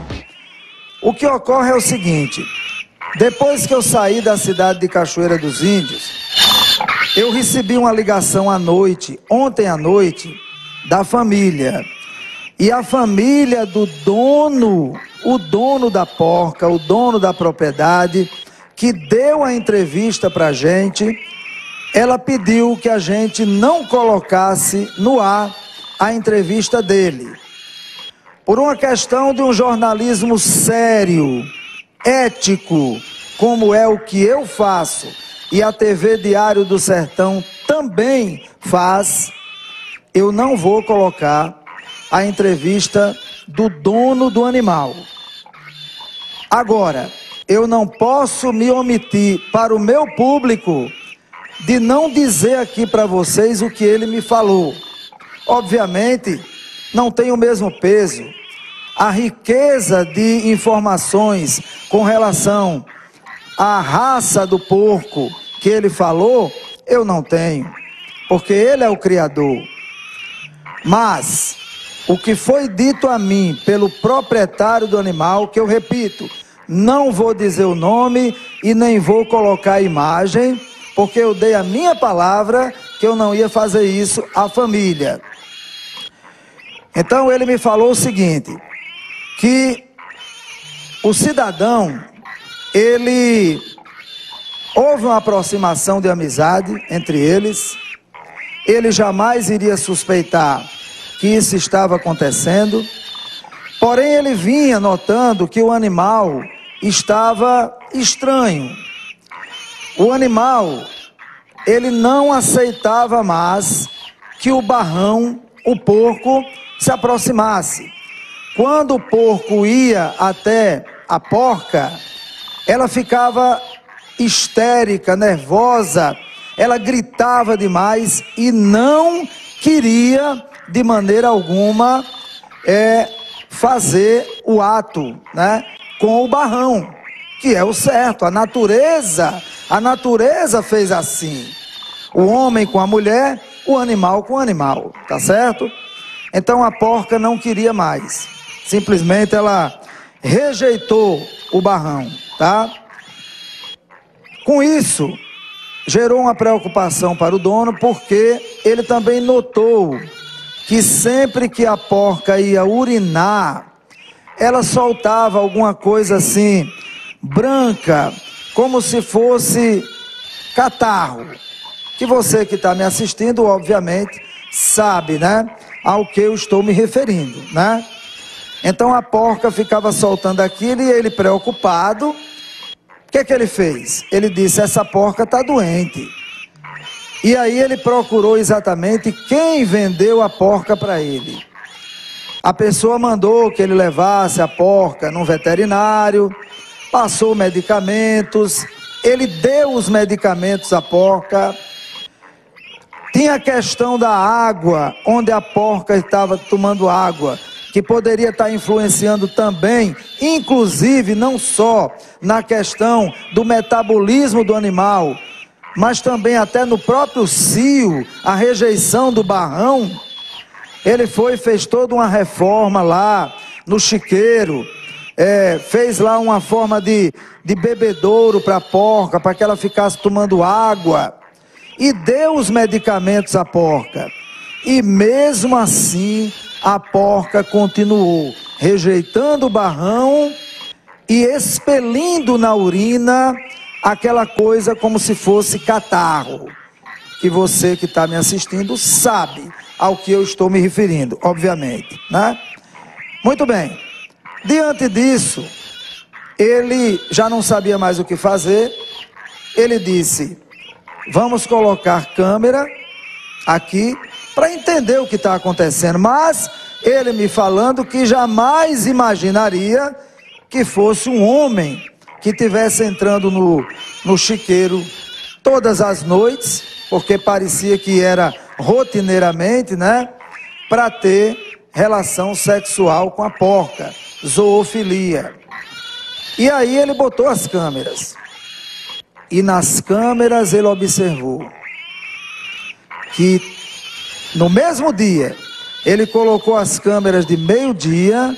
O que ocorre é o seguinte: depois que eu saí da cidade de Cachoeira dos Índios, eu recebi uma ligação à noite, ontem à noite, da família. E a família do dono, o dono da porca, o dono da propriedade, que deu a entrevista para a gente, ela pediu que a gente não colocasse no ar a entrevista dele. Por uma questão de um jornalismo sério, ético, como é o que eu faço, e a TV Diário do Sertão também faz, eu não vou colocar a entrevista do dono do animal. Agora, eu não posso me omitir para o meu público de não dizer aqui para vocês o que ele me falou. Obviamente, não tem o mesmo peso. A riqueza de informações com relação à raça do porco que ele falou, eu não tenho, porque ele é o criador. Mas o que foi dito a mim pelo proprietário do animal, que eu repito, não vou dizer o nome e nem vou colocar a imagem, porque eu dei a minha palavra que eu não ia fazer isso à família. Então ele me falou o seguinte, que o cidadão, houve uma aproximação de amizade entre eles, ele jamais iria suspeitar que isso estava acontecendo, porém ele vinha notando que o animal estava estranho. O animal, ele não aceitava mais que o barrão, o porco, se aproximasse. Quando o porco ia até a porca, ela ficava histérica, nervosa, ela gritava demais e não queria de maneira alguma fazer o ato, né, com o barrão, que é o certo. A natureza fez assim. O homem com a mulher, o animal com o animal, tá certo? Então a porca não queria mais. Simplesmente ela rejeitou o barrão, tá? Com isso, gerou uma preocupação para o dono, porque ele também notou que sempre que a porca ia urinar, ela soltava alguma coisa assim, branca, como se fosse catarro. Que você que está me assistindo, obviamente, sabe, né, ao que eu estou me referindo, né? Então a porca ficava soltando aquilo e ele, preocupado, o que ele fez? Ele disse, essa porca está doente. E aí ele procurou exatamente quem vendeu a porca para ele. A pessoa mandou que ele levasse a porca num veterinário, passou medicamentos, ele deu os medicamentos à porca. Tinha a questão da água, onde a porca estava tomando água, que poderia estar influenciando também, inclusive não só na questão do metabolismo do animal, mas também até no próprio cio, a rejeição do barrão. Ele fez toda uma reforma lá no chiqueiro, fez lá uma forma de bebedouro para a porca, para que ela ficasse tomando água, e deu os medicamentos à porca. E mesmo assim, a porca continuou rejeitando o barrão e expelindo na urina aquela coisa como se fosse catarro, que você que está me assistindo sabe ao que eu estou me referindo, obviamente, né? Muito bem, diante disso, ele já não sabia mais o que fazer, ele disse, vamos colocar câmera aqui para entender o que está acontecendo, mas ele me falando que jamais imaginaria que fosse um homem que estivesse entrando no chiqueiro todas as noites, porque parecia que era rotineiramente, né, para ter relação sexual com a porca, zoofilia. E aí ele botou as câmeras, e nas câmeras ele observou que no mesmo dia ele colocou as câmeras de meio-dia,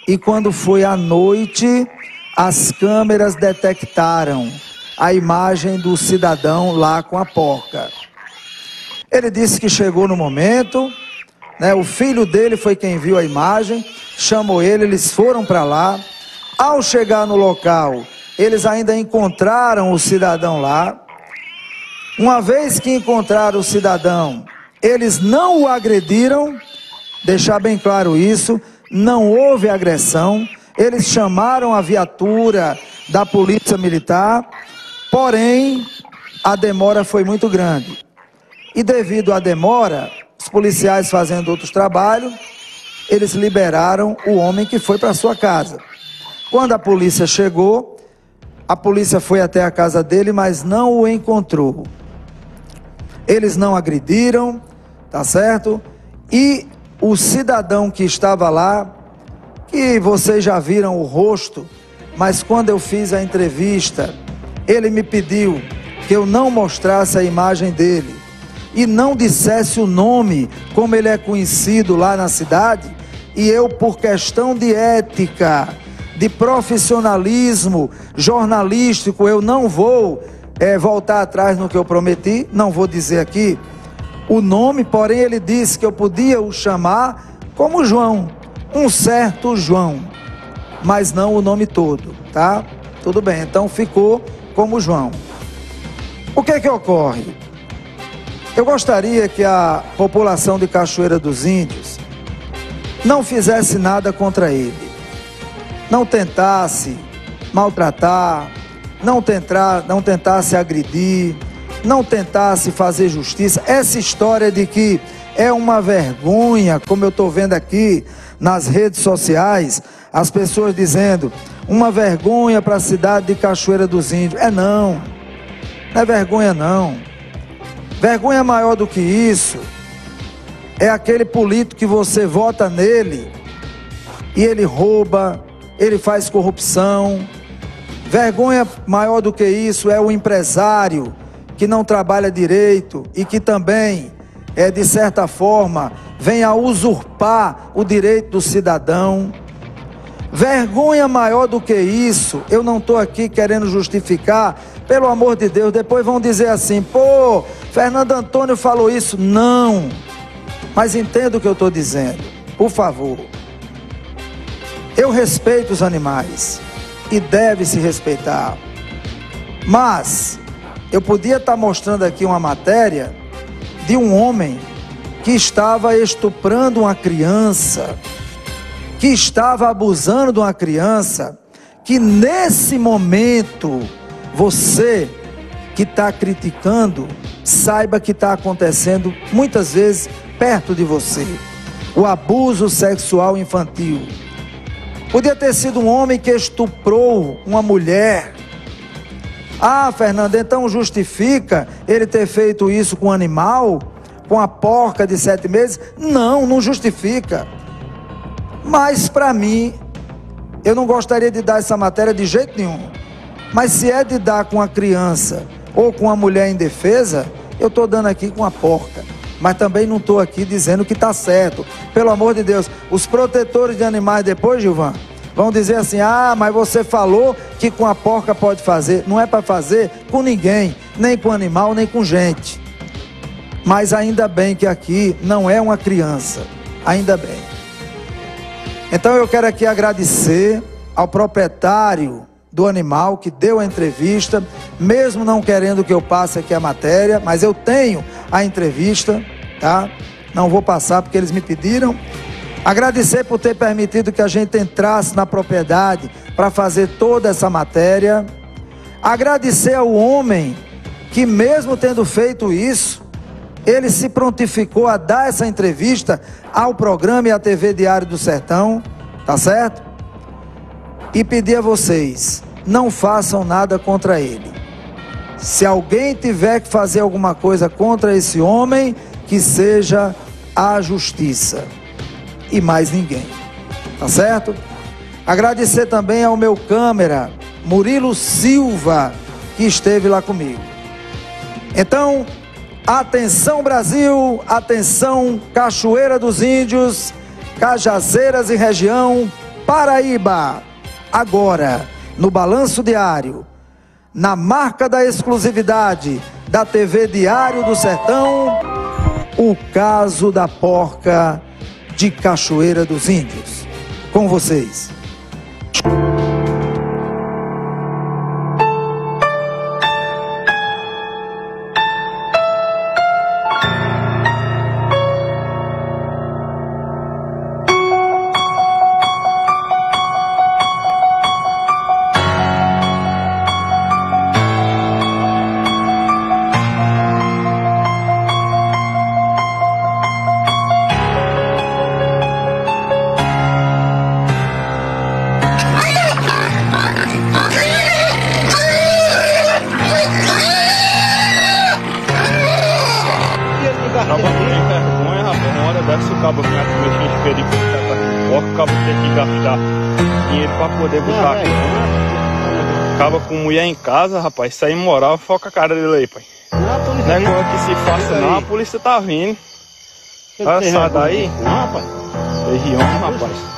e quando foi à noite, as câmeras detectaram a imagem do cidadão lá com a porca. Ele disse que chegou no momento, né, o filho dele foi quem viu a imagem, chamou ele, eles foram para lá. Ao chegar no local, eles ainda encontraram o cidadão lá. Uma vez que encontraram o cidadão, eles não o agrediram, deixar bem claro isso, não houve agressão, eles chamaram a viatura da Polícia Militar, porém, a demora foi muito grande. E devido à demora, os policiais fazendo outros trabalhos, eles liberaram o homem que foi para sua casa. Quando a polícia chegou, a polícia foi até a casa dele, mas não o encontrou. Eles não agrediram, tá certo? E o cidadão que estava lá, que vocês já viram o rosto, mas quando eu fiz a entrevista, ele me pediu que eu não mostrasse a imagem dele e não dissesse o nome, como ele é conhecido lá na cidade, e eu, por questão de ética, de profissionalismo jornalístico, eu não vou voltar atrás no que eu prometi, não vou dizer aqui o nome, porém ele disse que eu podia o chamar como João, um certo João, mas não o nome todo, tá? Tudo bem, então ficou como João. O que é que ocorre? Eu gostaria que a população de Cachoeira dos Índios não fizesse nada contra ele, não tentasse maltratar, não tentasse agredir, não tentasse fazer justiça. Essa história de que é uma vergonha, como eu estou vendo aqui nas redes sociais, as pessoas dizendo, uma vergonha para a cidade de Cachoeira dos Índios. Não é vergonha não. Vergonha maior do que isso é aquele político que você vota nele e ele rouba, ele faz corrupção. Vergonha maior do que isso é o empresário que não trabalha direito e que também, de certa forma, vem a usurpar o direito do cidadão. Vergonha maior do que isso, eu não estou aqui querendo justificar, pelo amor de Deus, depois vão dizer assim, pô, Fernando Antônio falou isso. Não, mas entenda o que eu estou dizendo, por favor. Eu respeito os animais e deve se respeitar, mas eu podia estar mostrando aqui uma matéria de um homem que estava estuprando uma criança, que estava abusando de uma criança, que nesse momento, você que está criticando, saiba que está acontecendo muitas vezes perto de você, o abuso sexual infantil. Podia ter sido um homem que estuprou uma mulher. Ah, Fernando, então justifica ele ter feito isso com um animal, com a porca de 7 meses? Não, não justifica. Mas para mim, eu não gostaria de dar essa matéria de jeito nenhum. Mas se é de dar com a criança ou com a mulher indefesa, eu estou dando aqui com a porca. Mas também não estou aqui dizendo que está certo. Pelo amor de Deus, os protetores de animais depois, Gilvan, vão dizer assim, ah, mas você falou que com a porca pode fazer. Não é para fazer com ninguém, nem com animal, nem com gente. Mas ainda bem que aqui não é uma criança, ainda bem. Então eu quero aqui agradecer ao proprietário do animal que deu a entrevista, mesmo não querendo que eu passe aqui a matéria, mas eu tenho a entrevista, tá? Não vou passar porque eles me pediram. Agradecer por ter permitido que a gente entrasse na propriedade para fazer toda essa matéria. Agradecer ao homem que, mesmo tendo feito isso, ele se prontificou a dar essa entrevista ao programa e à TV Diário do Sertão, tá certo? E pedir a vocês, não façam nada contra ele. Se alguém tiver que fazer alguma coisa contra esse homem, que seja a justiça e mais ninguém, tá certo? Agradecer também ao meu câmera, Murilo Silva, que esteve lá comigo. Então, atenção Brasil, atenção Cachoeira dos Índios, Cajazeiras e região, Paraíba. Agora, no Balanço Diário, na marca da exclusividade da TV Diário do Sertão, o caso da porca de Cachoeira dos Índios. Com vocês. pra poder botar aqui. Acaba com mulher em casa, rapaz. Isso aí moral, foca a cara dele aí, pai. Não é coisa que se faça não, a polícia tá vindo. Olha, sai daí. Não, rapaz. Região, rapaz.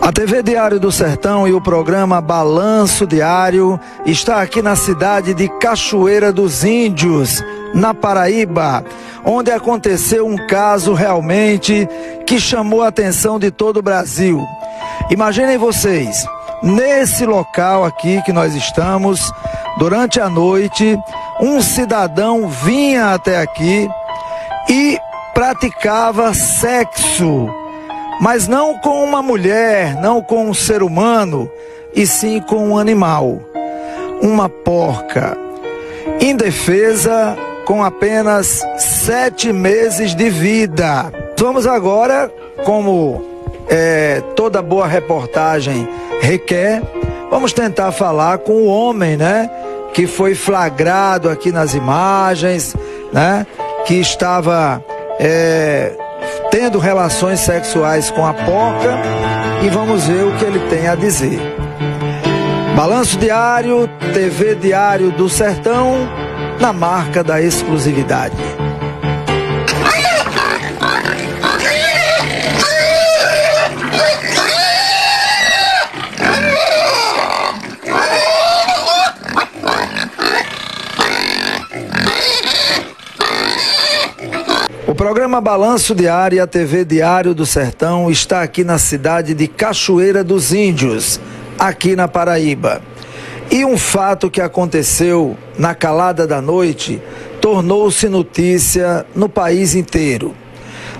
A TV Diário do Sertão e o programa Balanço Diário está aqui na cidade de Cachoeira dos Índios, na Paraíba, onde aconteceu um caso realmente que chamou a atenção de todo o Brasil. Imaginem vocês, nesse local aqui que nós estamos, durante a noite, um cidadão vinha até aqui e praticava sexo, mas não com uma mulher, não com um ser humano, e sim com um animal, uma porca, indefesa, com apenas 7 meses de vida. Vamos agora, como toda boa reportagem requer, vamos tentar falar com o homem, né, que foi flagrado aqui nas imagens, né, que estava tendo relações sexuais com a porca, e vamos ver o que ele tem a dizer. Balanço Diário, TV Diário do Sertão, na marca da exclusividade. O programa Balanço Diário e a TV Diário do Sertão está aqui na cidade de Cachoeira dos Índios, aqui na Paraíba. E um fato que aconteceu na calada da noite tornou-se notícia no país inteiro.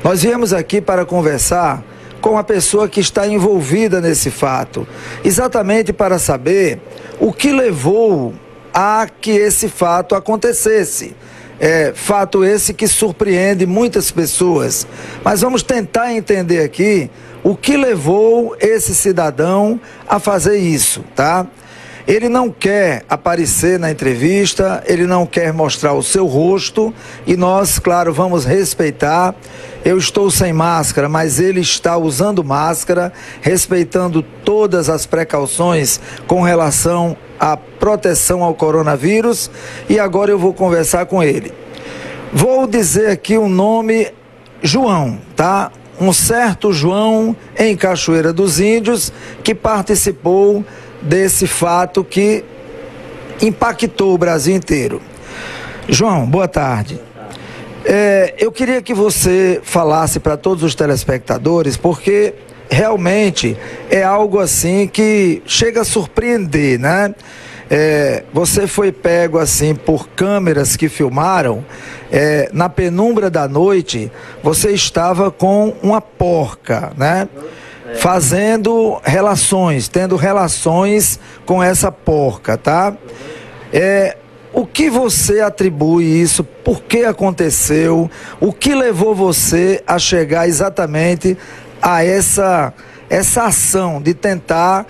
Nós viemos aqui para conversar com a pessoa que está envolvida nesse fato, exatamente para saber o que levou a que esse fato acontecesse. Fato esse que surpreende muitas pessoas. Mas vamos tentar entender aqui o que levou esse cidadão a fazer isso, tá? Ele não quer aparecer na entrevista, ele não quer mostrar o seu rosto, e nós, claro, vamos respeitar. Eu estou sem máscara, mas ele está usando máscara, respeitando todas as precauções com relação à proteção ao coronavírus, e agora eu vou conversar com ele. Vou dizer aqui o nome João, tá? Um certo João em Cachoeira dos Índios que participou desse fato que impactou o Brasil inteiro. João, boa tarde. Eu queria que você falasse para todos os telespectadores, porque realmente é algo assim que chega a surpreender, né? Você foi pego assim por câmeras que filmaram, na penumbra da noite, você estava com uma porca, né? Fazendo relações, tendo relações com essa porca, tá? O que você atribui isso? Por que aconteceu? O que levou você a chegar exatamente a essa ação de tentar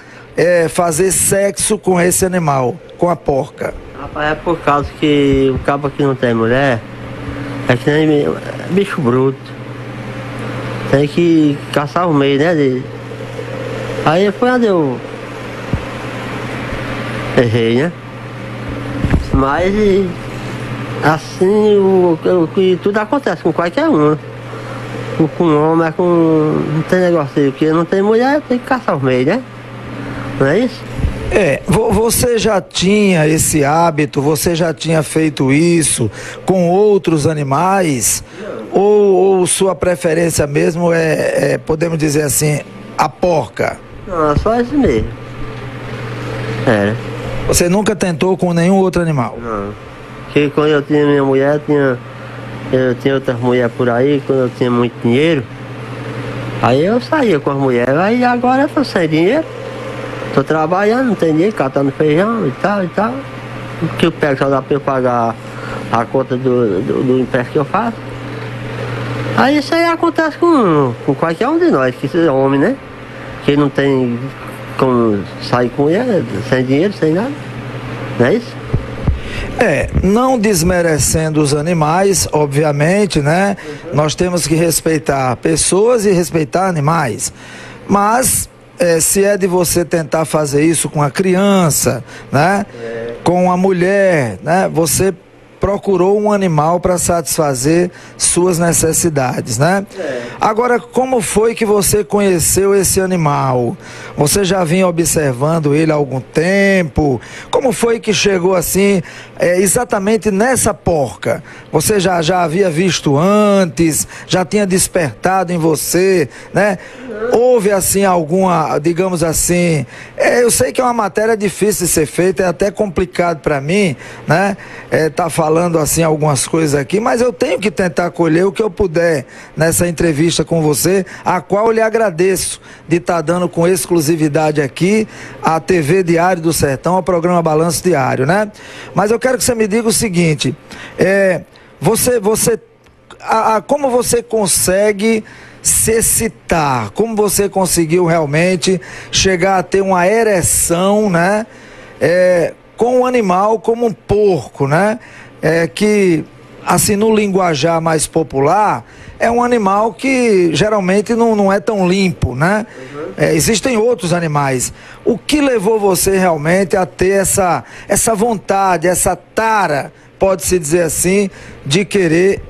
fazer sexo com esse animal, com a porca? Rapaz, é por causa que o cabo que não tem mulher é que nem bicho bruto. Tem que caçar o meio, né? Aí foi onde eu errei, né? Mas assim, tudo acontece com qualquer um. Com homem, não tem negócio aí, porque não tem mulher, tem que caçar o meio, né? Não é isso? Você já tinha esse hábito, você já tinha feito isso com outros animais? Ou sua preferência mesmo podemos dizer assim, a porca? Não, só esse mesmo. Você nunca tentou com nenhum outro animal? Não. Porque quando eu tinha minha mulher, eu tinha outras mulheres por aí, quando eu tinha muito dinheiro, aí eu saía com as mulheres, aí agora eu tô sem dinheiro. Tô trabalhando, não tem dinheiro, catando feijão e tal. O que eu pego só dá pra eu pagar a conta do empréstimo que eu faço. Aí isso aí acontece com qualquer um de nós, que é homem, né? Que não tem como sair com mulher, sem dinheiro, sem nada. Não é isso? Não desmerecendo os animais, obviamente, né? Nós temos que respeitar pessoas e respeitar animais. Mas se é de você tentar fazer isso com a criança, né? Com a mulher, né? Você procurou um animal para satisfazer suas necessidades, né? Agora, como foi que você conheceu esse animal? Você já vinha observando ele há algum tempo? Como foi que chegou assim, exatamente nessa porca? Você já havia visto antes? Já tinha despertado em você, né? Houve assim alguma, digamos assim, eu sei que é uma matéria difícil de ser feita, é até complicado para mim, né? Tá falando assim algumas coisas aqui, mas eu tenho que tentar colher o que eu puder nessa entrevista com você, a qual eu lhe agradeço de estar dando com exclusividade aqui a TV Diário do Sertão, ao programa Balanço Diário, né? Mas eu quero que você me diga o seguinte, como você consegue se excitar, como você conseguiu realmente chegar a ter uma ereção, né? Com um animal como um porco, né? Que, assim, no linguajar mais popular, é um animal que geralmente não é tão limpo, né? Existem outros animais. O que levou você realmente a ter essa vontade, essa tara, pode-se dizer assim, de querer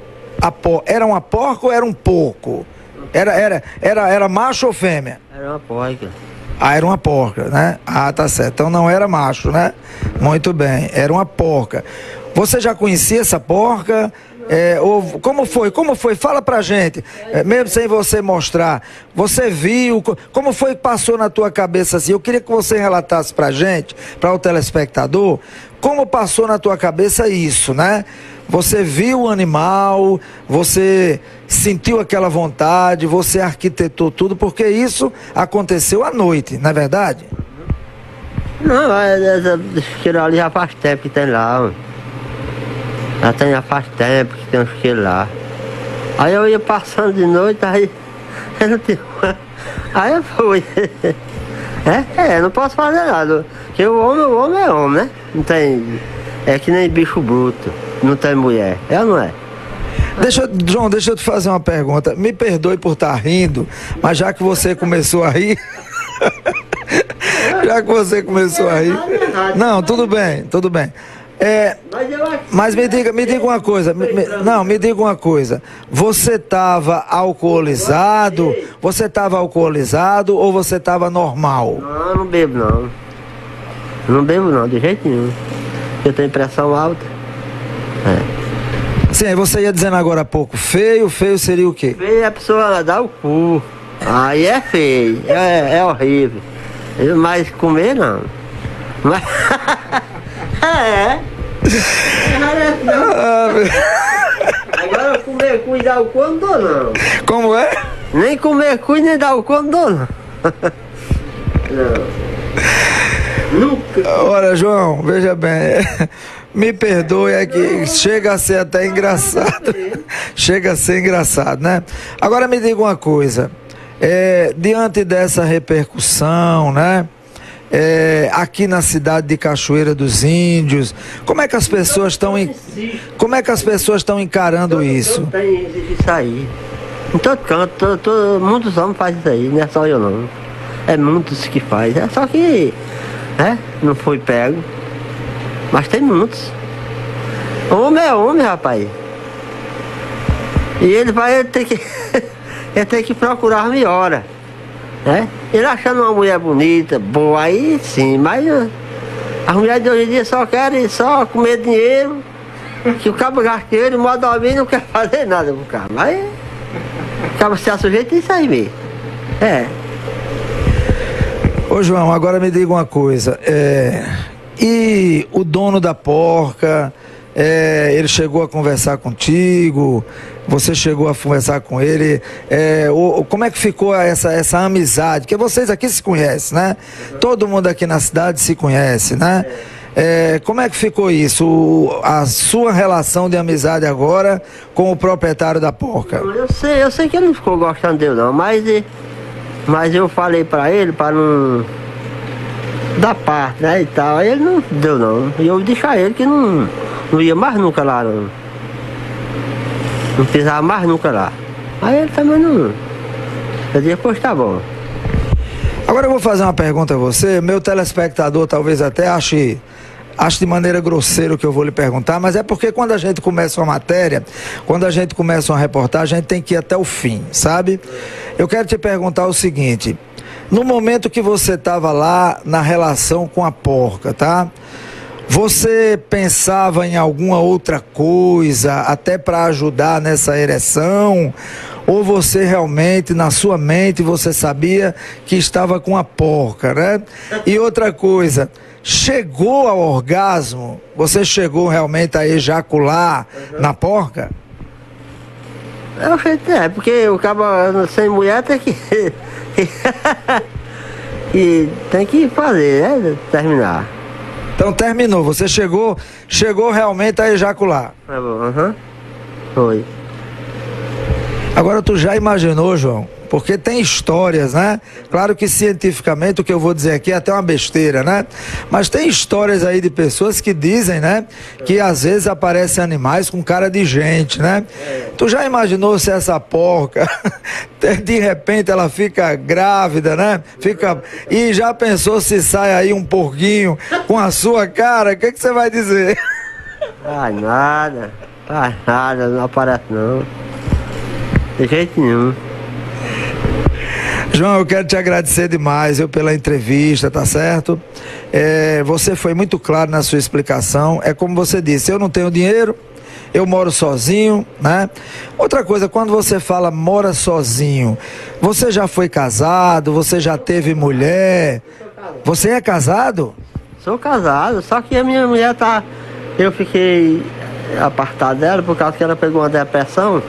a porca? Era uma porca ou era um porco? Era macho ou fêmea? Era uma porca. Era uma porca, né? Tá certo. Então não era macho, né? Muito bem, era uma porca. Você já conhecia essa porca? Como foi? Fala pra gente, mesmo sem você mostrar. Você viu? Como foi que passou na tua cabeça assim? Eu queria que você relatasse pra gente, para o telespectador, como passou na tua cabeça isso, né? Você viu o animal, você sentiu aquela vontade, você arquitetou tudo, porque isso aconteceu à noite, não é verdade? Não, aquilo ali já faz tempo que tem lá. Já faz tempo que tem um chiqueiro lá. Aí eu ia passando de noite, aí eu não tinha. Aí eu fui. Não posso fazer nada. Porque o homem é homem, né? Não tem. É que nem bicho bruto. Não tem mulher. É ou não é? João, deixa eu te fazer uma pergunta. Me perdoe por estar rindo, mas já que você começou a rir. Já que você começou a rir. Não, tudo bem. Mas me diga uma coisa. Me diga uma coisa. Você estava alcoolizado? Você estava alcoolizado ou você estava normal? Não bebo não. Não bebo não, de jeito nenhum. Eu tenho pressão alta. Sim, aí você ia dizendo agora há pouco, feio seria o quê? Feio é a pessoa dar o cu. Aí é feio, é horrível. Mas comer não. Mas... Agora comer cu e dar o cu não dou não. Como é? Nem comer cu e nem dar o cu não dou não. Nunca. Olha, João, veja bem, me perdoe, é que chega a ser até engraçado. Chega a ser engraçado, né? Agora me diga uma coisa, diante dessa repercussão, né? Aqui na cidade de Cachoeira dos Índios, como é que as pessoas estão encarando isso? Tem isso aí. Em todo canto, muitos homens fazem isso aí, não é só eu não. É muitos que faz. É só que não foi pego. Mas tem muitos. Homem é homem, rapaz. E ele vai ter que procurar melhora. né? Ele achando uma mulher bonita, boa, aí sim, mas as mulheres de hoje em dia só querem só comer dinheiro, que o cabo gasta dinheiro, o modo de não quer fazer nada pro cabo, mas o cabo se assujeita isso aí mesmo. Ô João, agora me diga uma coisa, e o dono da porca, ele chegou a conversar contigo, você chegou a conversar com ele, como é que ficou essa amizade? Porque vocês aqui se conhecem, né? Todo mundo aqui na cidade se conhece, né? Como é que ficou isso, a sua relação de amizade agora com o proprietário da porca? Eu sei que ele não ficou gostando dele não, mas eu falei pra ele para não dar parte, né, e tal, aí ele não deu não, e eu deixei ele que não ia mais nunca lá, não pisava mais nunca lá, aí ele também não, eu disse, pois tá bom. Agora eu vou fazer uma pergunta a você, meu telespectador talvez até ache de maneira grosseira o que eu vou lhe perguntar, mas é porque quando a gente começa uma matéria, quando a gente começa uma reportagem, a gente tem que ir até o fim, sabe? Eu quero te perguntar o seguinte, no momento que você estava lá na relação com a porca, tá? Você pensava em alguma outra coisa, até para ajudar nessa ereção? Ou você realmente, na sua mente, você sabia que estava com a porca, né? E outra coisa, chegou ao orgasmo? Você chegou realmente a ejacular na porca? Porque o cabo sem mulher tem que... e tem que fazer, né? Terminar. Então terminou, você chegou realmente a ejacular? Foi. Agora tu já imaginou, João? Porque tem histórias, né? Claro que cientificamente o que eu vou dizer aqui é até uma besteira, né? Mas tem histórias aí de pessoas que dizem, né? Que às vezes aparecem animais com cara de gente, né? Tu já imaginou se essa porca, de repente ela fica grávida, né? E já pensou se sai aí um porquinho com a sua cara? O que você vai dizer? Nada, não aparece não. De jeito nenhum. João, eu quero te agradecer demais pela entrevista, tá certo? Você foi muito claro na sua explicação. É como você disse, eu não tenho dinheiro, eu moro sozinho, né? Outra coisa, quando você fala mora sozinho, você já foi casado, você já teve mulher? Você é casado? Sou casado, só que a minha mulher tá... Eu fiquei apartado dela por causa que ela pegou uma depressão.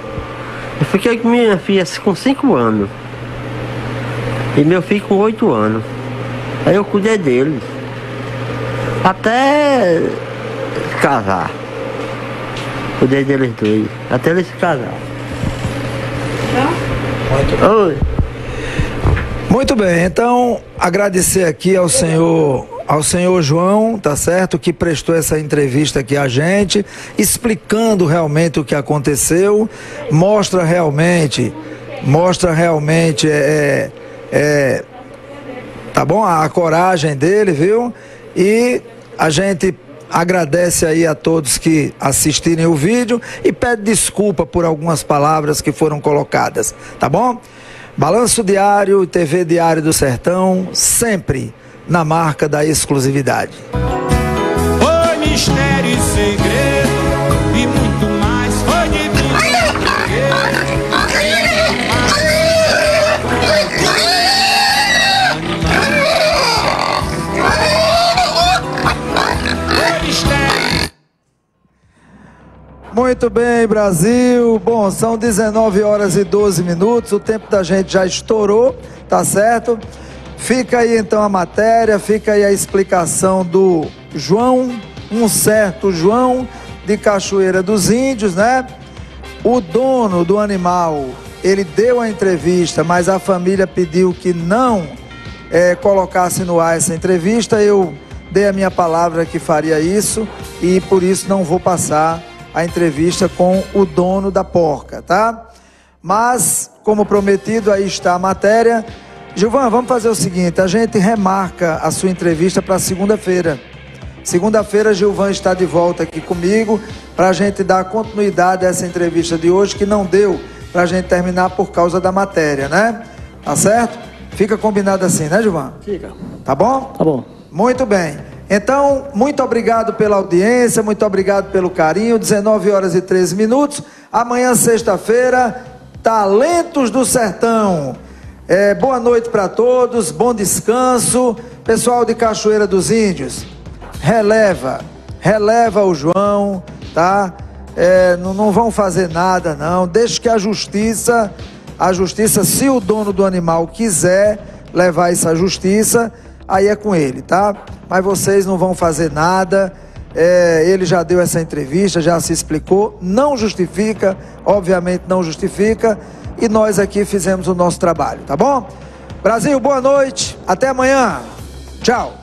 Eu fiquei com minha filha com 5 anos. E meu filho com 8 anos. Aí eu cuidei deles. Até casar. Cuidei deles dois. Até eles se casar. Oi. Muito bem, então agradecer aqui ao senhor João, tá certo, que prestou essa entrevista aqui a gente, explicando realmente o que aconteceu, mostra realmente, tá bom? A coragem dele, viu? E a gente agradece aí a todos que assistirem o vídeo e pede desculpa por algumas palavras que foram colocadas, tá bom? Balanço Diário e TV Diário do Sertão, sempre na marca da exclusividade. Foi mistério e segredo e muito mais, foi divino. Muito bem, Brasil. Bom, são 19 horas e 12 minutos, o tempo da gente já estourou, tá certo? Fica aí então a matéria, fica aí a explicação do João, um certo João de Cachoeira dos Índios, né? O dono do animal, ele deu a entrevista, mas a família pediu que não colocasse no ar essa entrevista. Eu dei a minha palavra que faria isso e por isso não vou passar a entrevista com o dono da porca, tá? Mas, como prometido, aí está a matéria. Gilvan, vamos fazer o seguinte, a gente remarca a sua entrevista para segunda-feira. Segunda-feira, Gilvan está de volta aqui comigo para a gente dar continuidade a essa entrevista de hoje, que não deu para a gente terminar por causa da matéria, né? Tá certo? Fica combinado assim, né, Gilvan? Fica. Tá bom? Tá bom. Muito bem. Então, muito obrigado pela audiência, muito obrigado pelo carinho. 19 horas e 13 minutos. Amanhã, sexta-feira, Talentos do Sertão. Boa noite para todos, bom descanso. Pessoal de Cachoeira dos Índios, releva o João, tá? Não vão fazer nada, não. Deixe que a justiça, se o dono do animal quiser levar isso à justiça, aí é com ele, tá? Mas vocês não vão fazer nada. Ele já deu essa entrevista, já se explicou, não justifica, obviamente não justifica, e nós aqui fizemos o nosso trabalho, tá bom? Brasil, boa noite, até amanhã, tchau.